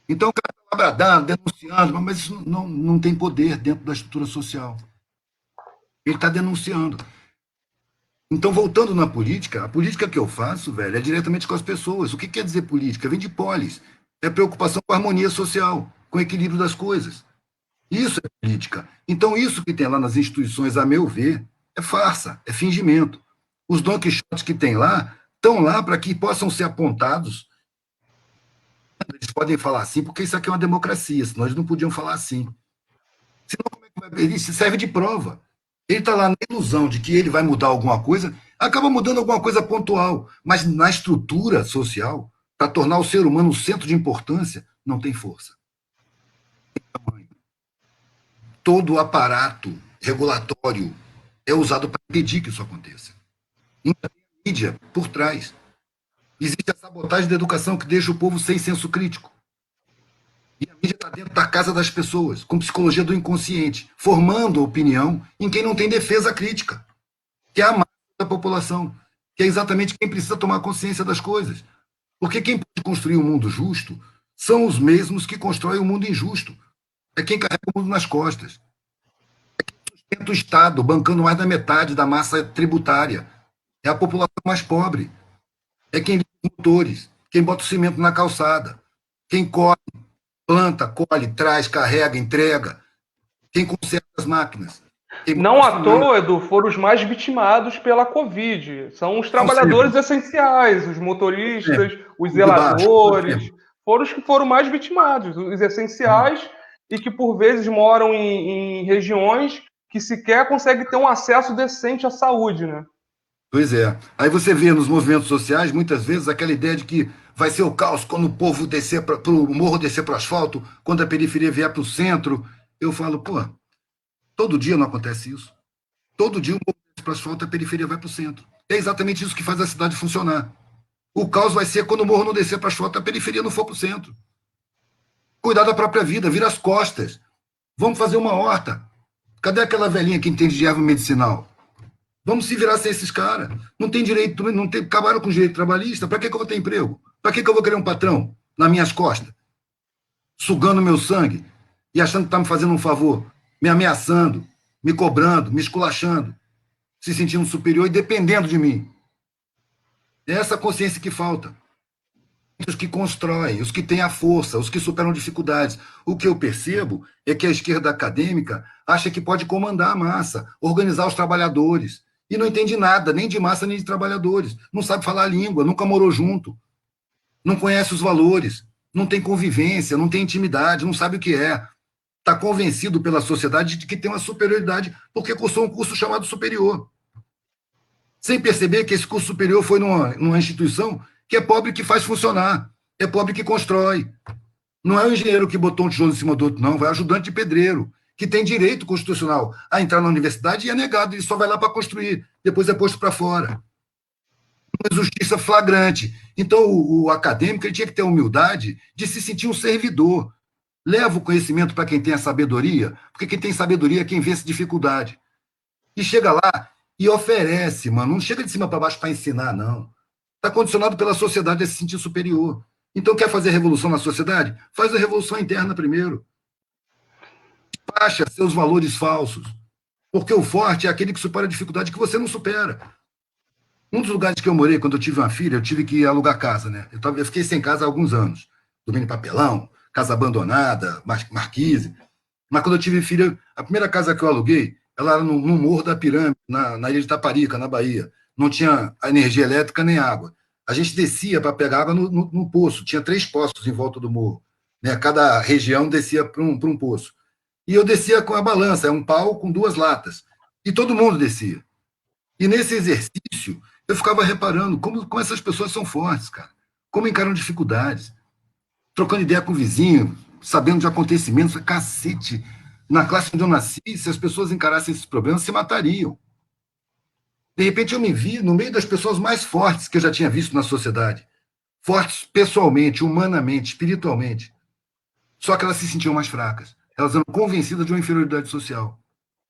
Então, o cara está bradando, denunciando, mas isso não tem poder dentro da estrutura social. Ele está denunciando. Então, voltando na política, a política que eu faço, velho, é diretamente com as pessoas. O que quer dizer política? Vem de polis. É preocupação com a harmonia social, com o equilíbrio das coisas. Isso é política. Então, isso que tem lá nas instituições, a meu ver, é farsa, é fingimento. Os Don Quixotes que tem lá estão lá para que possam ser apontados. Eles podem falar assim, porque isso aqui é uma democracia, senão eles não podiam falar assim. Senão, como é que vai? Ele serve de prova. Ele está lá na ilusão de que ele vai mudar alguma coisa, acaba mudando alguma coisa pontual, mas na estrutura social, para tornar o ser humano o centro de importância, não tem força. Todo o aparato regulatório é usado para impedir que isso aconteça. Então, tem a mídia por trás. Existe a sabotagem da educação que deixa o povo sem senso crítico. E a mídia está dentro da casa das pessoas, com psicologia do inconsciente, formando opinião em quem não tem defesa crítica, que é a massa da população, que é exatamente quem precisa tomar consciência das coisas. Porque quem pode construir um mundo justo são os mesmos que constroem o mundo injusto. É quem carrega o mundo nas costas. É quem sustenta o Estado, bancando mais da metade da massa tributária. É a população mais pobre. É quem liga os motores, quem bota o cimento na calçada, quem colhe, planta, colhe, traz, carrega, entrega, quem conserta as máquinas. Não à toa, Edu, foram os mais vitimados pela Covid. São os trabalhadores essenciais, os motoristas, os zeladores, foram os que foram mais vitimados, os essenciais, e que por vezes moram em regiões que sequer conseguem ter um acesso decente à saúde, né? Pois é. Aí você vê nos movimentos sociais, muitas vezes, aquela ideia de que vai ser o caos quando o povo descer para o morro, descer para o asfalto, quando a periferia vier para o centro. Eu falo, pô, todo dia não acontece isso. Todo dia o morro desce para o asfalto, a periferia vai para o centro. É exatamente isso que faz a cidade funcionar. O caos vai ser quando o morro não descer para o asfalto, a periferia não for para o centro. Cuidar da própria vida, vira as costas. Vamos fazer uma horta. Cadê aquela velhinha que entende de erva medicinal? Vamos se virar sem esses caras. Não tem direito, acabaram com o direito trabalhista. Para que eu vou ter emprego? Para que eu vou querer um patrão nas minhas costas? Sugando meu sangue e achando que está me fazendo um favor, me ameaçando, me cobrando, me esculachando, se sentindo superior e dependendo de mim. É essa consciência que falta. Os que constroem, os que têm a força, os que superam dificuldades. O que eu percebo é que a esquerda acadêmica acha que pode comandar a massa, organizar os trabalhadores. E não entende nada, nem de massa, nem de trabalhadores. Não sabe falar a língua, nunca morou junto. Não conhece os valores, não tem convivência, não tem intimidade, não sabe o que é. está convencido pela sociedade de que tem uma superioridade porque cursou um curso chamado superior. Sem perceber que esse curso superior foi numa instituição que é pobre que faz funcionar, é pobre que constrói. Não é o engenheiro que botou um tijolo em cima do outro, não, vai ajudante de pedreiro, que tem direito constitucional a entrar na universidade e é negado, ele só vai lá para construir, depois é posto para fora. Uma injustiça flagrante. Então, o acadêmico ele tinha que ter a humildade de se sentir um servidor. Leva o conhecimento para quem tem a sabedoria, porque quem tem sabedoria é quem vence dificuldade. E chega lá e oferece, mano. Não chega de cima para baixo para ensinar, não. Está condicionado pela sociedade a se sentir superior. Então, quer fazer revolução na sociedade? Faz a revolução interna primeiro. Baixa seus valores falsos. Porque o forte é aquele que supera a dificuldade que você não supera. Um dos lugares que eu morei, quando eu tive uma filha, eu tive que alugar casa, né? Eu fiquei sem casa há alguns anos. Dormindo em papelão, casa abandonada, marquise. Mas quando eu tive filha, a primeira casa que eu aluguei, ela era no Morro da Pirâmide, na ilha de Taparica, na Bahia. Não tinha energia elétrica nem água. A gente descia para pegar água no poço. Tinha 3 poços em volta do morro. Né? Cada região descia para um poço. E eu descia com a balança, é um pau com 2 latas. E todo mundo descia. E nesse exercício, eu ficava reparando como essas pessoas são fortes, cara. Como encaram dificuldades. Trocando ideia com o vizinho, sabendo de acontecimentos. Cacete, na classe onde eu nasci, se as pessoas encarassem esses problemas, se matariam. De repente, eu me vi no meio das pessoas mais fortes que eu já tinha visto na sociedade. Fortes pessoalmente, humanamente, espiritualmente. Só que elas se sentiam mais fracas. Elas eram convencidas de uma inferioridade social.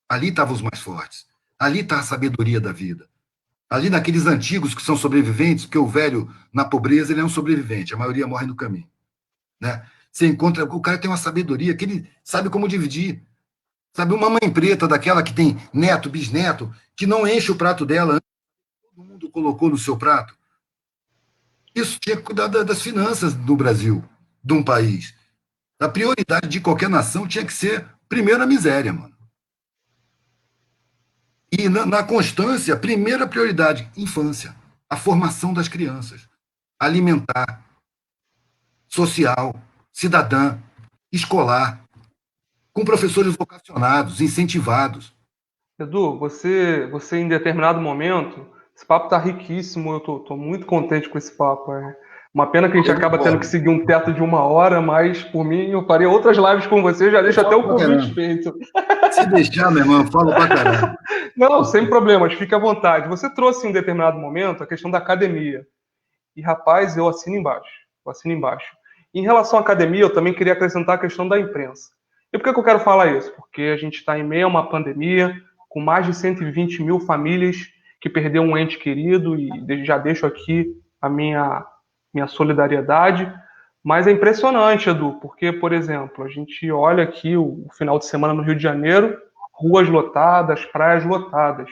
Ali estavam os mais fortes. Ali está a sabedoria da vida. Ali naqueles antigos que são sobreviventes, porque o velho, na pobreza, ele é um sobrevivente. A maioria morre no caminho. Né? Você encontra... O cara tem uma sabedoria que ele sabe como dividir. Sabe, uma mãe preta daquela que tem neto, bisneto, que não enche o prato dela, todo mundo colocou no seu prato. Isso tinha que cuidar das finanças do Brasil, de um país. A prioridade de qualquer nação tinha que ser, primeiro, a miséria, mano. E na constância, a primeira prioridade, infância. A formação das crianças. Alimentar, social, cidadã, escolar, com professores vocacionados, incentivados. Edu, você em determinado momento, esse papo tá riquíssimo, eu tô muito contente com esse papo. É uma pena que a gente acaba tendo que seguir um teto de 1 hora, mas por mim eu farei outras lives com você, já deixo até o convite feito. Se deixar, meu irmão, eu falo pra caramba. Não, sem problemas, fique à vontade. Você trouxe em um determinado momento a questão da academia. E, rapaz, eu assino embaixo. Eu assino embaixo. Em relação à academia, eu também queria acrescentar a questão da imprensa. E por que eu quero falar isso? Porque a gente está em meio a uma pandemia, com mais de 120 mil famílias que perderam um ente querido, e já deixo aqui a minha solidariedade. Mas é impressionante, Edu, porque, por exemplo, a gente olha aqui o final de semana no Rio de Janeiro, ruas lotadas, praias lotadas.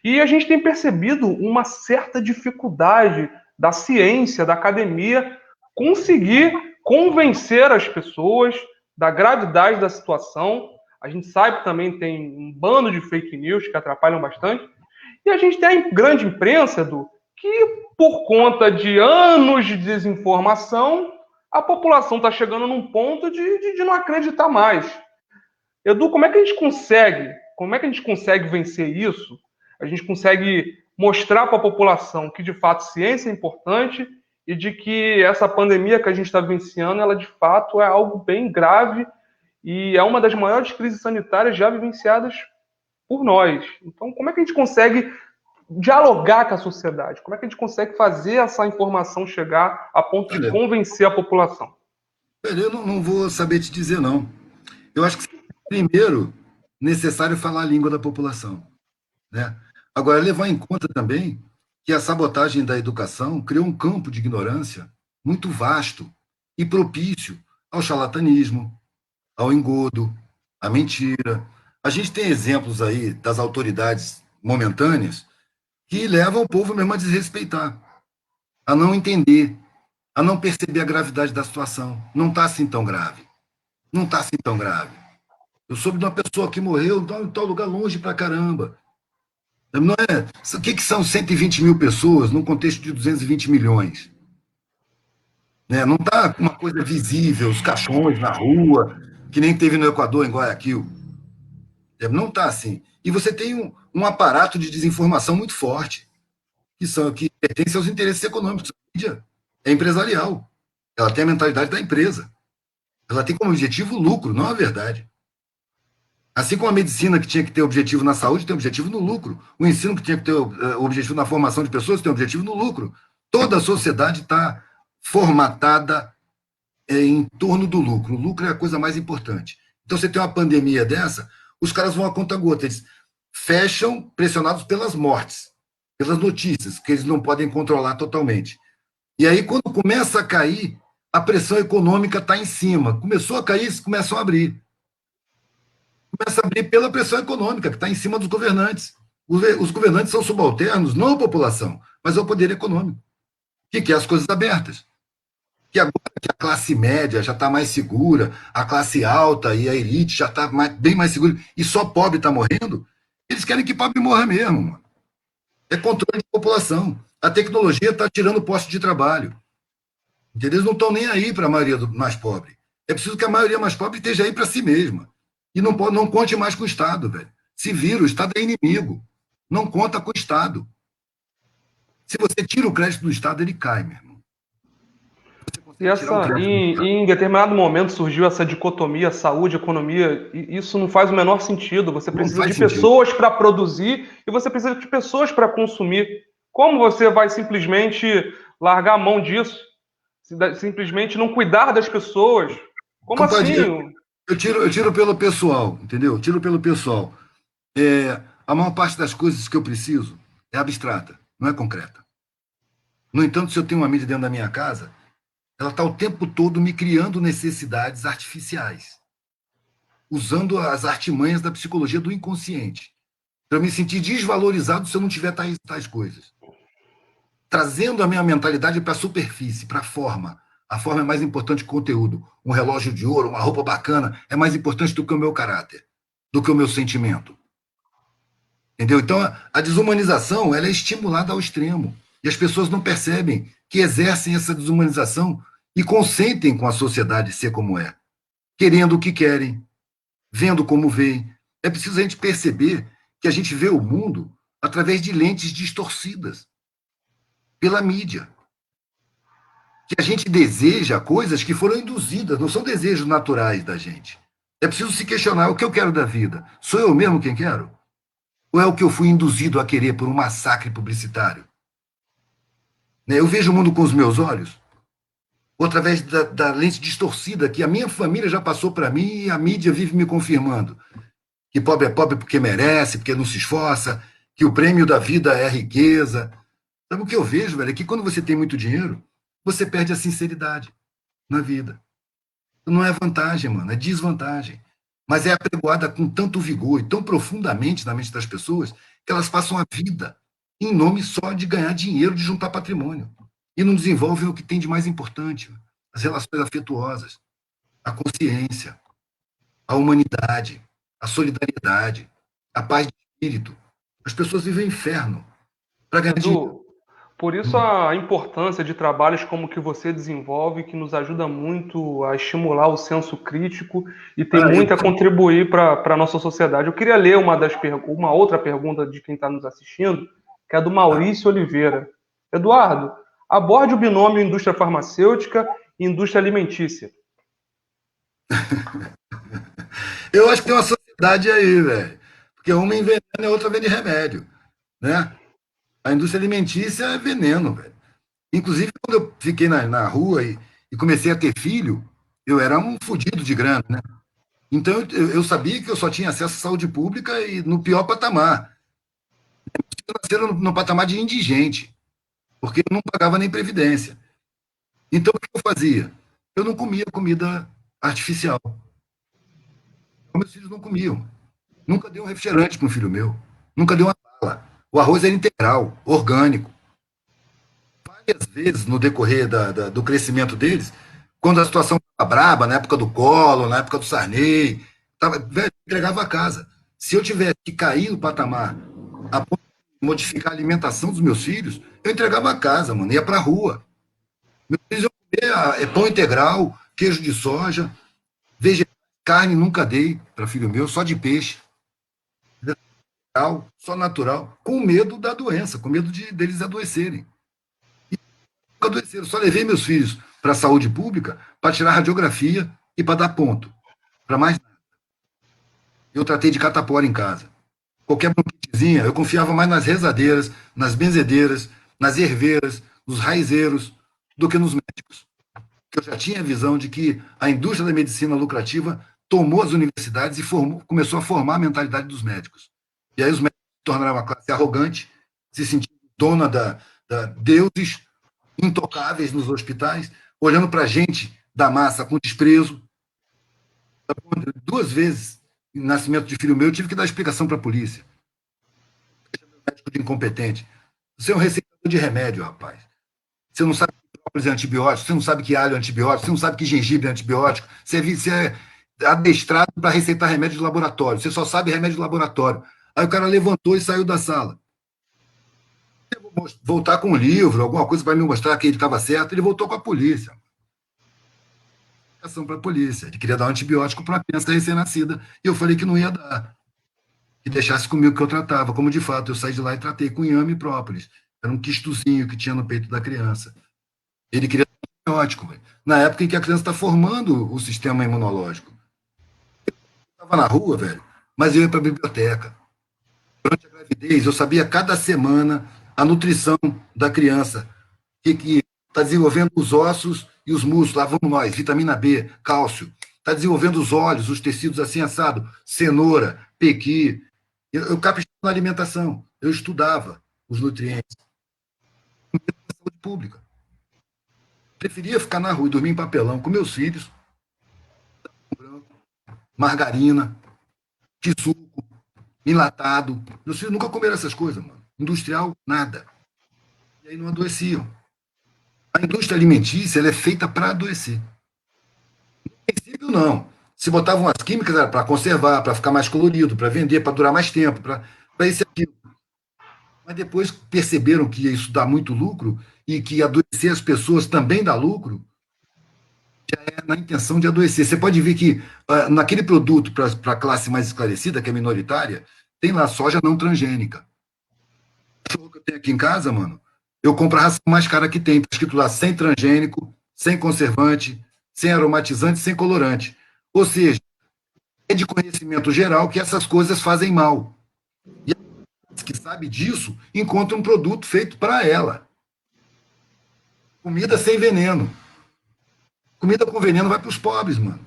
E a gente tem percebido uma certa dificuldade da ciência, da academia, conseguir convencer as pessoas da gravidade da situação. A gente sabe que também tem um bando de fake news que atrapalham bastante. E a gente tem a grande imprensa, Edu, que por conta de anos de desinformação, a população está chegando num ponto de não acreditar mais. Edu, como é que a gente consegue? Como é que a gente consegue vencer isso? A gente consegue mostrar para a população que, de fato, ciência é importante e de que essa pandemia que a gente está vivenciando, ela, de fato, é algo bem grave e é uma das maiores crises sanitárias já vivenciadas por nós. Então, como é que a gente consegue dialogar com a sociedade? Como é que a gente consegue fazer essa informação chegar a ponto de convencer a população? Eu não vou saber te dizer, não. Eu acho que, primeiro, necessário falar a língua da população. Né? Agora, levar em conta também que a sabotagem da educação criou um campo de ignorância muito vasto e propício ao charlatanismo, ao engodo, à mentira. A gente tem exemplos aí das autoridades momentâneas que levam o povo mesmo a desrespeitar, a não entender, a não perceber a gravidade da situação. Não está assim tão grave. Não está assim tão grave. Eu soube de uma pessoa que morreu em tal lugar longe pra caramba. Não é, o que são 120 mil pessoas num contexto de 220 milhões? Né? Não está uma coisa visível, os caixões na rua. que nem teve no Equador, em Guayaquil. Não está assim. E você tem um aparato de desinformação muito forte, que pertence aos interesses econômicos. A mídia é empresarial. Ela tem a mentalidade da empresa. Ela tem como objetivo o lucro, não a verdade. Assim como a medicina, que tinha que ter objetivo na saúde, tem objetivo no lucro. O ensino, que tinha que ter objetivo na formação de pessoas, tem objetivo no lucro. Toda a sociedade está formatada em torno do lucro. O lucro é a coisa mais importante. Então, você tem uma pandemia dessa, os caras vão a conta-gota. Eles fecham pressionados pelas mortes, pelas notícias, que eles não podem controlar totalmente. E aí, quando começa a cair, a pressão econômica está em cima. Começou a cair, eles começam a abrir. Começa a abrir pela pressão econômica, que está em cima dos governantes. Os governantes são subalternos, não a população, mas ao poder econômico, que quer as coisas abertas. Que agora que a classe média já está mais segura, a classe alta e a elite já está bem mais segura, e só pobre está morrendo, eles querem que pobre morra mesmo. Mano. É controle de população. A tecnologia está tirando posto de trabalho. Entendeu? Eles não estão nem aí para a maioria mais pobre. É preciso que a maioria mais pobre esteja aí para si mesma. E não conte mais com o Estado, velho. Se vira, o Estado é inimigo. Não conta com o Estado. Se você tira o crédito do Estado, ele cai, meu irmão. Em determinado momento surgiu essa dicotomia saúde, economia, e isso não faz o menor sentido. Você precisa de pessoas para produzir e você precisa de pessoas para consumir. Como você vai simplesmente largar a mão disso? Simplesmente não cuidar das pessoas? Como assim? Eu tiro pelo pessoal, entendeu? Eu tiro pelo pessoal. A maior parte das coisas que eu preciso é abstrata, não é concreta. No entanto, se eu tenho uma mídia dentro da minha casa, ela está o tempo todo me criando necessidades artificiais, usando as artimanhas da psicologia do inconsciente, para me sentir desvalorizado se eu não tiver tais coisas. Trazendo a minha mentalidade para a superfície, para a forma. A forma é mais importante que o conteúdo. Um relógio de ouro, uma roupa bacana, é mais importante do que o meu caráter, do que o meu sentimento. Entendeu? Então, a desumanização ela é estimulada ao extremo. E as pessoas não percebem que exercem essa desumanização e consentem com a sociedade ser como é. Querendo o que querem, vendo como veem. É preciso a gente perceber que a gente vê o mundo através de lentes distorcidas pela mídia. Que a gente deseja coisas que foram induzidas, não são desejos naturais da gente. É preciso se questionar o que eu quero da vida. Sou eu mesmo quem quero? Ou é o que eu fui induzido a querer por um massacre publicitário? Eu vejo o mundo com os meus olhos, ou através da lente distorcida que a minha família já passou para mim e a mídia vive me confirmando. Que pobre é pobre porque merece, porque não se esforça, que o prêmio da vida é a riqueza. Sabe o que eu vejo, velho? É que quando você tem muito dinheiro, você perde a sinceridade na vida. Não é vantagem, mano, é desvantagem. Mas é apregoada com tanto vigor e tão profundamente na mente das pessoas que elas passam a vida em nome só de ganhar dinheiro, de juntar patrimônio. E não desenvolvem o que tem de mais importante: as relações afetuosas, a consciência, a humanidade, a solidariedade, a paz de espírito. As pessoas vivem o inferno para ganhar dinheiro. Por isso a importância de trabalhos como o que você desenvolve, que nos ajuda muito a estimular o senso crítico e tem muito a contribuir para a nossa sociedade. Eu queria ler uma outra pergunta de quem está nos assistindo, que é do Maurício Oliveira. Eduardo, aborde o binômio indústria farmacêutica e indústria alimentícia. Eu acho que tem uma sociedade aí, velho. Porque uma envenena e a outra vende remédio, né? A indústria alimentícia é veneno, velho. Inclusive, quando eu fiquei na rua e comecei a ter filho, eu era um fodido de grana, né? Então, eu sabia que eu só tinha acesso à saúde pública e no pior patamar. Eu nasceram no patamar de indigente, porque eu não pagava nem previdência. Então, o que eu fazia? Eu não comia comida artificial. Meus filhos não comiam. Nunca dei um refrigerante para um filho meu. Nunca dei uma bala. O arroz era integral, orgânico. Várias vezes no decorrer do crescimento deles, quando a situação estava braba, na época do Collor, na época do Sarney, velho, entregava a casa. Se eu tivesse que cair no patamar a ponto de modificar a alimentação dos meus filhos, eu entregava a casa, mano, ia para a rua. Meus filhos iam comer pão integral, queijo de soja, vegetais Carne nunca dei para filho meu, só de peixe, só natural, com medo da doença, com medo deles adoecerem. E nunca adoeceram, só levei meus filhos para a saúde pública para tirar radiografia e para dar ponto. Para mais nada. Eu tratei de catapora em casa. Qualquer bronquitezinha, eu confiava mais nas rezadeiras, nas benzedeiras, nas herveiras, nos raizeiros, do que nos médicos. Eu já tinha a visão de que a indústria da medicina lucrativa tomou as universidades e começou a formar a mentalidade dos médicos. E aí os médicos se tornaram uma classe arrogante, se sentindo dona da deuses intocáveis nos hospitais, olhando para a gente da massa com desprezo. 2 vezes, no nascimento de filho meu, eu tive que dar explicação para a polícia. Médico de incompetente. Você é um receitador de remédio, rapaz. Você não sabe que própolis é antibiótico, você não sabe que alho é antibiótico, você não sabe que gengibre é antibiótico, você é adestrado para receitar remédio de laboratório, você só sabe remédio de laboratório. Aí o cara levantou e saiu da sala. Eu vou voltar com um livro, alguma coisa para me mostrar que ele estava certo, ele voltou com a polícia. Para a polícia. Ele queria dar um antibiótico para uma criança recém-nascida, e eu falei que não ia dar. Que deixasse comigo que eu tratava. Como de fato, eu saí de lá e tratei com inhame e própolis. Era um quistozinho que tinha no peito da criança. Ele queria dar antibiótico, véio. Na época em que a criança está formando o sistema imunológico. Eu estava na rua, velho, mas eu ia para a biblioteca. Durante a gravidez, eu sabia cada semana a nutrição da criança, que está desenvolvendo os ossos e os músculos, lá vamos nós, vitamina B, cálcio, está desenvolvendo os olhos, os tecidos assim assado, cenoura, pequi. Eu caprichava na alimentação, eu estudava os nutrientes. Saúde pública. Preferia ficar na rua e dormir em papelão com meus filhos, margarina, que suco, enlatado. Meus filhos nunca comeram essas coisas, mano. Industrial, nada. E aí não adoeciam. A indústria alimentícia ela é feita para adoecer. No princípio, não. Se botavam as químicas, era para conservar, para ficar mais colorido, para vender, para durar mais tempo, para isso e aquilo. Mas depois perceberam que isso dá muito lucro e que adoecer as pessoas também dá lucro, já é na intenção de adoecer. Você pode ver que naquele produto para a classe mais esclarecida, que é minoritária, tem lá soja não transgênica. O cachorro que eu tenho aqui em casa, mano, eu compro a ração mais cara que tem. Está escrito lá sem transgênico, sem conservante, sem aromatizante, sem colorante. Ou seja, é de conhecimento geral que essas coisas fazem mal. E a que sabe disso encontra um produto feito para ela. Comida sem veneno. Comida com veneno vai para os pobres, mano.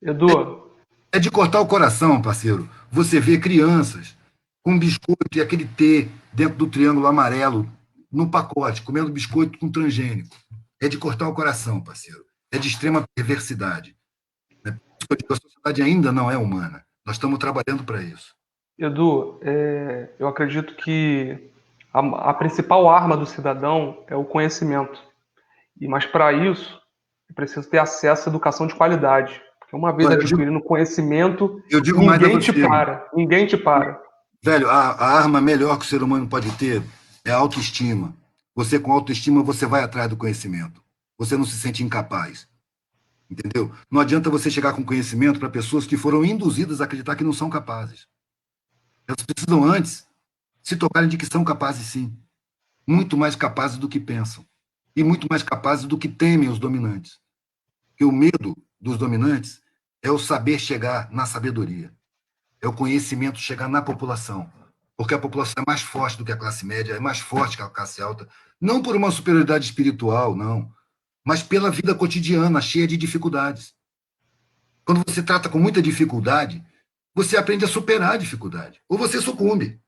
Edu. É de cortar o coração, parceiro. Você vê crianças com biscoito e aquele T dentro do triângulo amarelo no pacote, comendo biscoito com transgênico. É de cortar o coração, parceiro. É de extrema perversidade. A sociedade ainda não é humana. Nós estamos trabalhando para isso. Edu, eu acredito que a principal arma do cidadão é o conhecimento. Mas para isso, é preciso ter acesso à educação de qualidade. Porque uma vez adquirindo conhecimento, ninguém te para. Ninguém te para. Velho, a arma melhor que o ser humano pode ter é a autoestima. Você com autoestima, você vai atrás do conhecimento. Você não se sente incapaz. Entendeu? Não adianta você chegar com conhecimento para pessoas que foram induzidas a acreditar que não são capazes. Elas precisam antes se tocarem de que são capazes sim. Muito mais capazes do que pensam. E muito mais capazes do que temem os dominantes. Porque o medo dos dominantes é o saber chegar na sabedoria. É o conhecimento chegar na população. Porque a população é mais forte do que a classe média, é mais forte que a classe alta. Não por uma superioridade espiritual, não. Mas pela vida cotidiana, cheia de dificuldades. Quando você trata com muita dificuldade, você aprende a superar a dificuldade. Ou você sucumbe.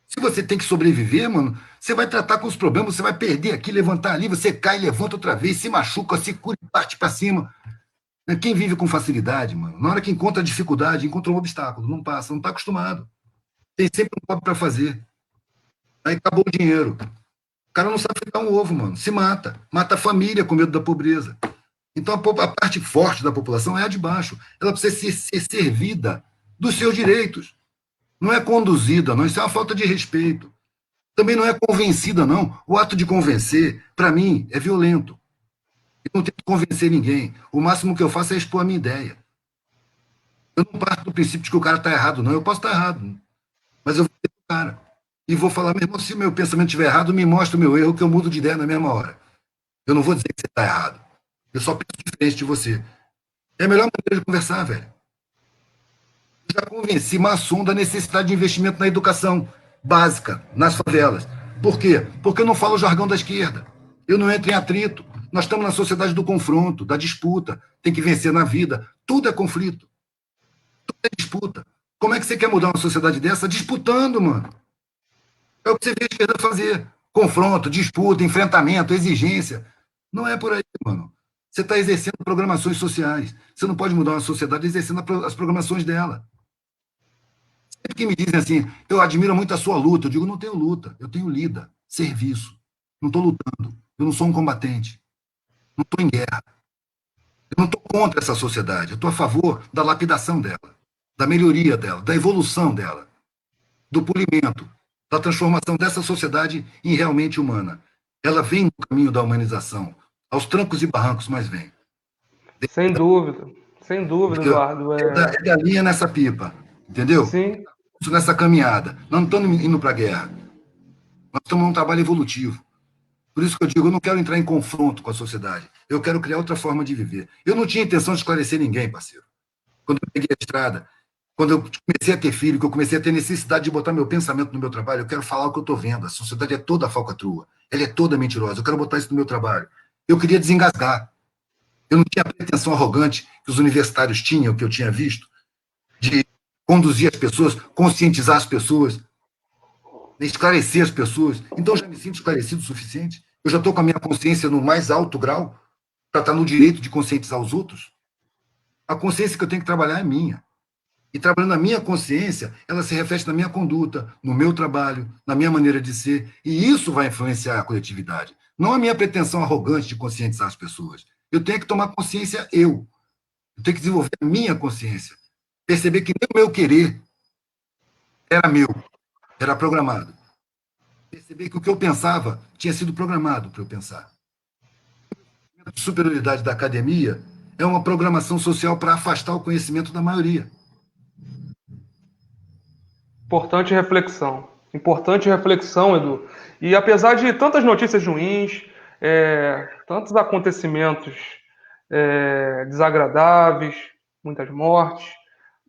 Se você tem que sobreviver, mano, você vai tratar com os problemas, você vai perder aqui, levantar ali, você cai, levanta outra vez, se machuca, se cura e parte para cima. Quem vive com facilidade, mano, na hora que encontra dificuldade, encontra um obstáculo, não passa, não está acostumado. Tem sempre um pobre para fazer. Aí acabou o dinheiro. O cara não sabe fritar um ovo, mano, se mata. Mata a família com medo da pobreza. Então a parte forte da população é a de baixo. Ela precisa ser servida dos seus direitos. Não é conduzida, não. Isso é uma falta de respeito. Também não é convencida, não. O ato de convencer, para mim, é violento. Eu não tento convencer ninguém. O máximo que eu faço é expor a minha ideia. Eu não parto do princípio de que o cara está errado, não. Eu posso estar errado, mas eu vou ter o cara. E vou falar, meu irmão, se o meu pensamento estiver errado, me mostra o meu erro, que eu mudo de ideia na mesma hora. Eu não vou dizer que você está errado. Eu só penso diferente de você. É a melhor maneira de conversar, velho. Eu já convenci maçom da necessidade de investimento na educação básica, nas favelas. Por quê? Porque eu não falo o jargão da esquerda. Eu não entro em atrito. Nós estamos na sociedade do confronto, da disputa. Tem que vencer na vida. Tudo é conflito. Tudo é disputa. Como é que você quer mudar uma sociedade dessa? Disputando, mano. É o que você vê a esquerda fazer. Confronto, disputa, enfrentamento, exigência. Não é por aí, mano. Você está exercendo programações sociais. Você não pode mudar uma sociedade exercendo as programações dela. Sempre que me dizem assim, eu admiro muito a sua luta, eu digo, não tenho luta, eu tenho lida, serviço. Não estou lutando. Eu não sou um combatente. Não estou em guerra. Eu não estou contra essa sociedade. Eu estou a favor da lapidação dela, da melhoria dela, da evolução dela, do polimento, da transformação dessa sociedade em realmente humana. Ela vem no caminho da humanização, aos trancos e barrancos, mas vem. Sem dúvida, Entendeu? Eduardo. É da linha nessa pipa, entendeu? Sim, Nessa caminhada. Nós não estamos indo para a guerra. Nós estamos num trabalho evolutivo. Por isso que eu digo, eu não quero entrar em confronto com a sociedade. Eu quero criar outra forma de viver. Eu não tinha intenção de esclarecer ninguém, parceiro. Quando eu peguei a estrada, quando eu comecei a ter filho, que eu comecei a ter necessidade de botar meu pensamento no meu trabalho, eu quero falar o que eu estou vendo. A sociedade é toda falcatrua. Ela é toda mentirosa. Eu quero botar isso no meu trabalho. Eu queria desengasgar. Eu não tinha a pretensão arrogante que os universitários tinham, que eu tinha visto, de conduzir as pessoas, conscientizar as pessoas, esclarecer as pessoas. Então, eu já me sinto esclarecido o suficiente. Eu já estou com a minha consciência no mais alto grau para estar no direito de conscientizar os outros. A consciência que eu tenho que trabalhar é minha. E trabalhando a minha consciência, ela se reflete na minha conduta, no meu trabalho, na minha maneira de ser. E isso vai influenciar a coletividade. Não a minha pretensão arrogante de conscientizar as pessoas. Eu tenho que tomar consciência eu. Eu tenho que desenvolver a minha consciência. Perceber que nem o meu querer era meu, era programado. Perceber que o que eu pensava tinha sido programado para eu pensar. A superioridade da academia é uma programação social para afastar o conhecimento da maioria. importante reflexão, Edu. E apesar de tantas notícias ruins, tantos acontecimentos desagradáveis, muitas mortes,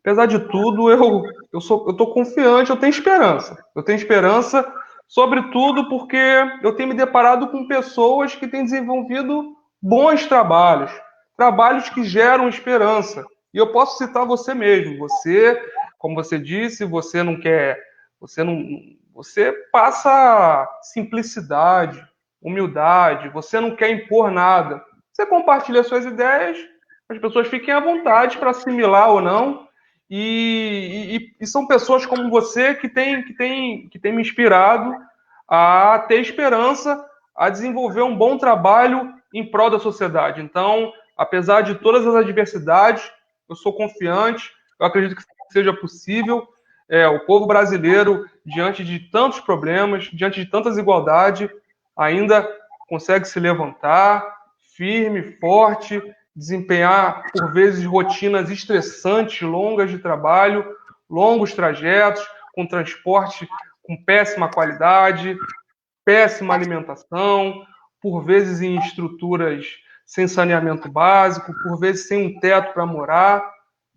apesar de tudo, eu estou confiante, eu tenho esperança. Eu tenho esperança, sobretudo porque eu tenho me deparado com pessoas que têm desenvolvido bons trabalhos, trabalhos que geram esperança. E eu posso citar você mesmo. Você, como você disse, você não quer, você não, você passa simplicidade, humildade. Você não quer impor nada. Você compartilha suas ideias, as pessoas fiquem à vontade para assimilar ou não. E são pessoas como você que tem me inspirado a ter esperança, a desenvolver um bom trabalho em prol da sociedade. Então, apesar de todas as adversidades, eu sou confiante, eu acredito que seja possível. O povo brasileiro, diante de tantos problemas, diante de tanta desigualdade, ainda consegue se levantar firme, forte, desempenhar, por vezes, rotinas estressantes, longas de trabalho, longos trajetos, com transporte com péssima qualidade, péssima alimentação, por vezes em estruturas sem saneamento básico, por vezes sem um teto para morar,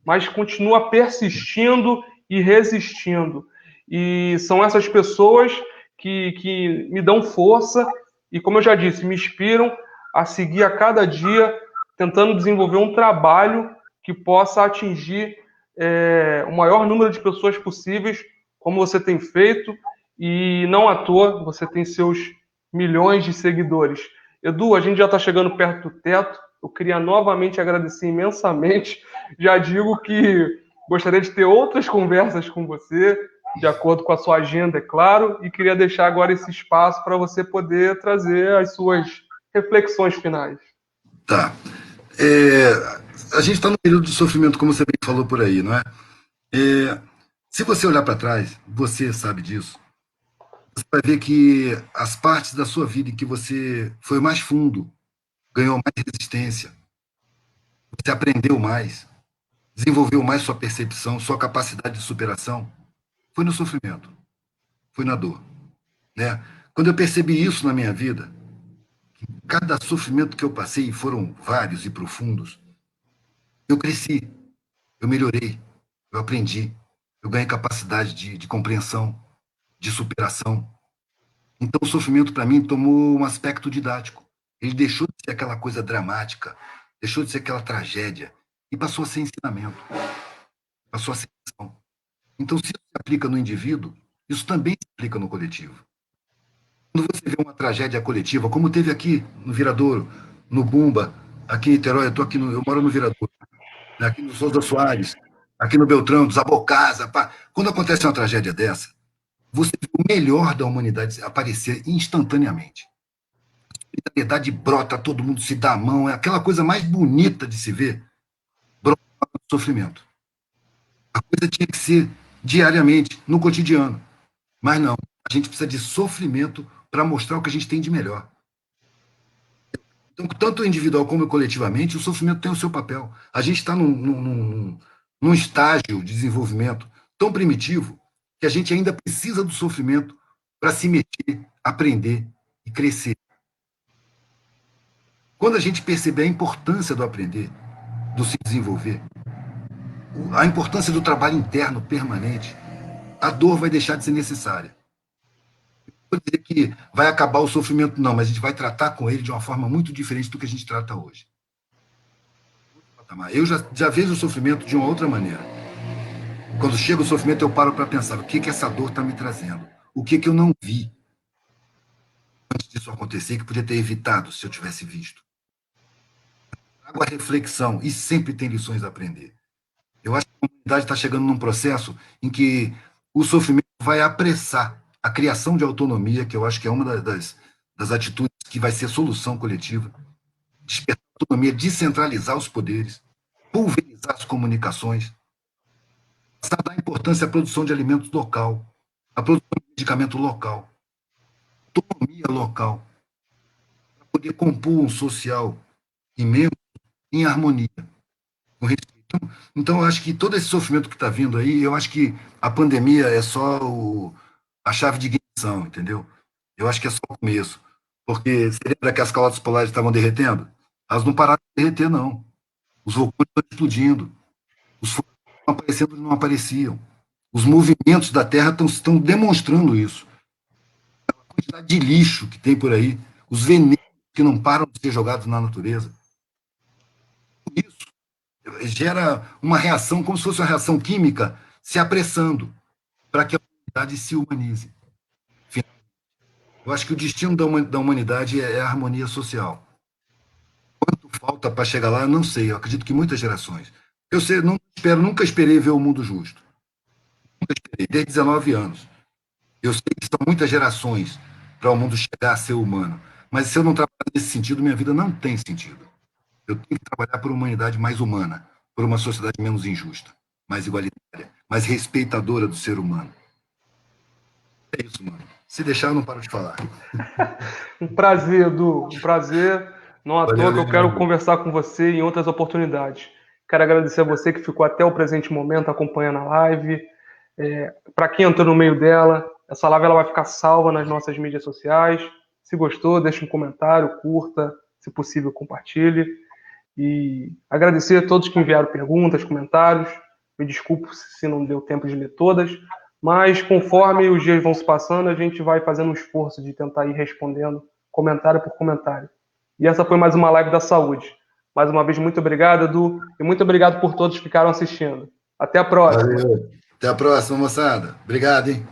mas continua persistindo e resistindo. E são essas pessoas que me dão força e, como eu já disse, me inspiram a seguir a cada dia tentando desenvolver um trabalho que possa atingir o maior número de pessoas possíveis, como você tem feito, e não à toa você tem seus milhões de seguidores. Edu, a gente já está chegando perto do teto. Eu queria novamente agradecer imensamente. Já digo que gostaria de ter outras conversas com você, de acordo com a sua agenda, é claro, e queria deixar agora esse espaço para você poder trazer as suas reflexões finais. Tá. A gente está num período de sofrimento, como você bem falou por aí, não é? Se você olhar para trás, você sabe disso, você vai ver que as partes da sua vida em que você foi mais fundo, ganhou mais resistência, você aprendeu mais, desenvolveu mais sua percepção, sua capacidade de superação, foi no sofrimento, foi na dor, né? Quando eu percebi isso na minha vida, cada sofrimento que eu passei, e foram vários e profundos, eu cresci, eu melhorei, eu aprendi, eu ganhei capacidade de compreensão, de superação. Então, o sofrimento, para mim, tomou um aspecto didático. Ele deixou de ser aquela coisa dramática, deixou de ser aquela tragédia, e passou a ser ensinamento, passou a ser lição. Então, se isso se aplica no indivíduo, isso também se aplica no coletivo. Quando você vê uma tragédia coletiva, como teve aqui no Viradouro, no Bumba, aqui em Niterói, eu moro no Viradouro, né, aqui no Souza Soares, aqui no Beltrão, dos Abocasa, pá. Quando acontece uma tragédia dessa, você vê o melhor da humanidade aparecer instantaneamente. A solidariedade brota, todo mundo se dá a mão, é aquela coisa mais bonita de se ver, brota do sofrimento. A coisa tinha que ser diariamente, no cotidiano. Mas não, a gente precisa de sofrimento para mostrar o que a gente tem de melhor. Então, tanto individual como coletivamente, o sofrimento tem o seu papel. A gente está num estágio de desenvolvimento tão primitivo que a gente ainda precisa do sofrimento para se mexer, aprender e crescer. Quando a gente perceber a importância do aprender, do se desenvolver, a importância do trabalho interno permanente, a dor vai deixar de ser necessária. Não vou dizer que vai acabar o sofrimento, não, mas a gente vai tratar com ele de uma forma muito diferente do que a gente trata hoje. Eu já vejo o sofrimento de uma outra maneira. Quando chega o sofrimento, eu paro para pensar o que essa dor está me trazendo, o que eu não vi antes disso acontecer, que podia ter evitado se eu tivesse visto. Trago a reflexão e sempre tem lições a aprender. Eu acho que a humanidade está chegando num processo em que o sofrimento vai apressar a criação de autonomia, que eu acho que é uma das atitudes que vai ser solução coletiva, despertar a autonomia, descentralizar os poderes, pulverizar as comunicações, passar a dar importância à produção de alimentos local, à produção de medicamento local, autonomia local, para poder compor um social imenso em harmonia, com respeito. Então, eu acho que todo esse sofrimento que está vindo aí, eu acho que a pandemia é só a chave de ignição, entendeu? Eu acho que é só o começo. Porque você lembra que as calotas polares estavam derretendo? Elas não pararam de derreter, não. Os vulcões estão explodindo. Os fogos estão aparecendo e não apareciam. Os movimentos da Terra estão demonstrando isso. A quantidade de lixo que tem por aí, os venenos que não param de ser jogados na natureza. Isso gera uma reação, como se fosse uma reação química, se apressando para que a humanidade se humanize. Eu acho que o destino da humanidade é a harmonia social. Quanto falta para chegar lá, eu não sei. Eu acredito que muitas gerações. Eu sei, nunca esperei ver o mundo justo. Nunca esperei, desde 19 anos. Eu sei que são muitas gerações para o mundo chegar a ser humano. Mas se eu não trabalhar nesse sentido, minha vida não tem sentido. Eu tenho que trabalhar por uma humanidade mais humana, por uma sociedade menos injusta, mais igualitária, mais respeitadora do ser humano. É isso, mano. Se deixar, eu não paro de falar. Um prazer, Edu. Um prazer. Não à Valeu, toa que eu quero Leandro. conversar com você em outras oportunidades. Quero agradecer a você que ficou até o presente momento acompanhando a live. Para quem entrou no meio dela, essa live ela vai ficar salva nas nossas mídias sociais. Se gostou, deixe um comentário, curta, se possível, compartilhe. E agradecer a todos que enviaram perguntas, comentários. Me desculpo se não deu tempo de ler todas, mas conforme os dias vão se passando, a gente vai fazendo um esforço de tentar ir respondendo comentário por comentário. E essa foi mais uma live da saúde. Mais uma vez, muito obrigado, Edu, e muito obrigado por todos que ficaram assistindo. Até a próxima. Valeu. Até a próxima, moçada. Obrigado, hein?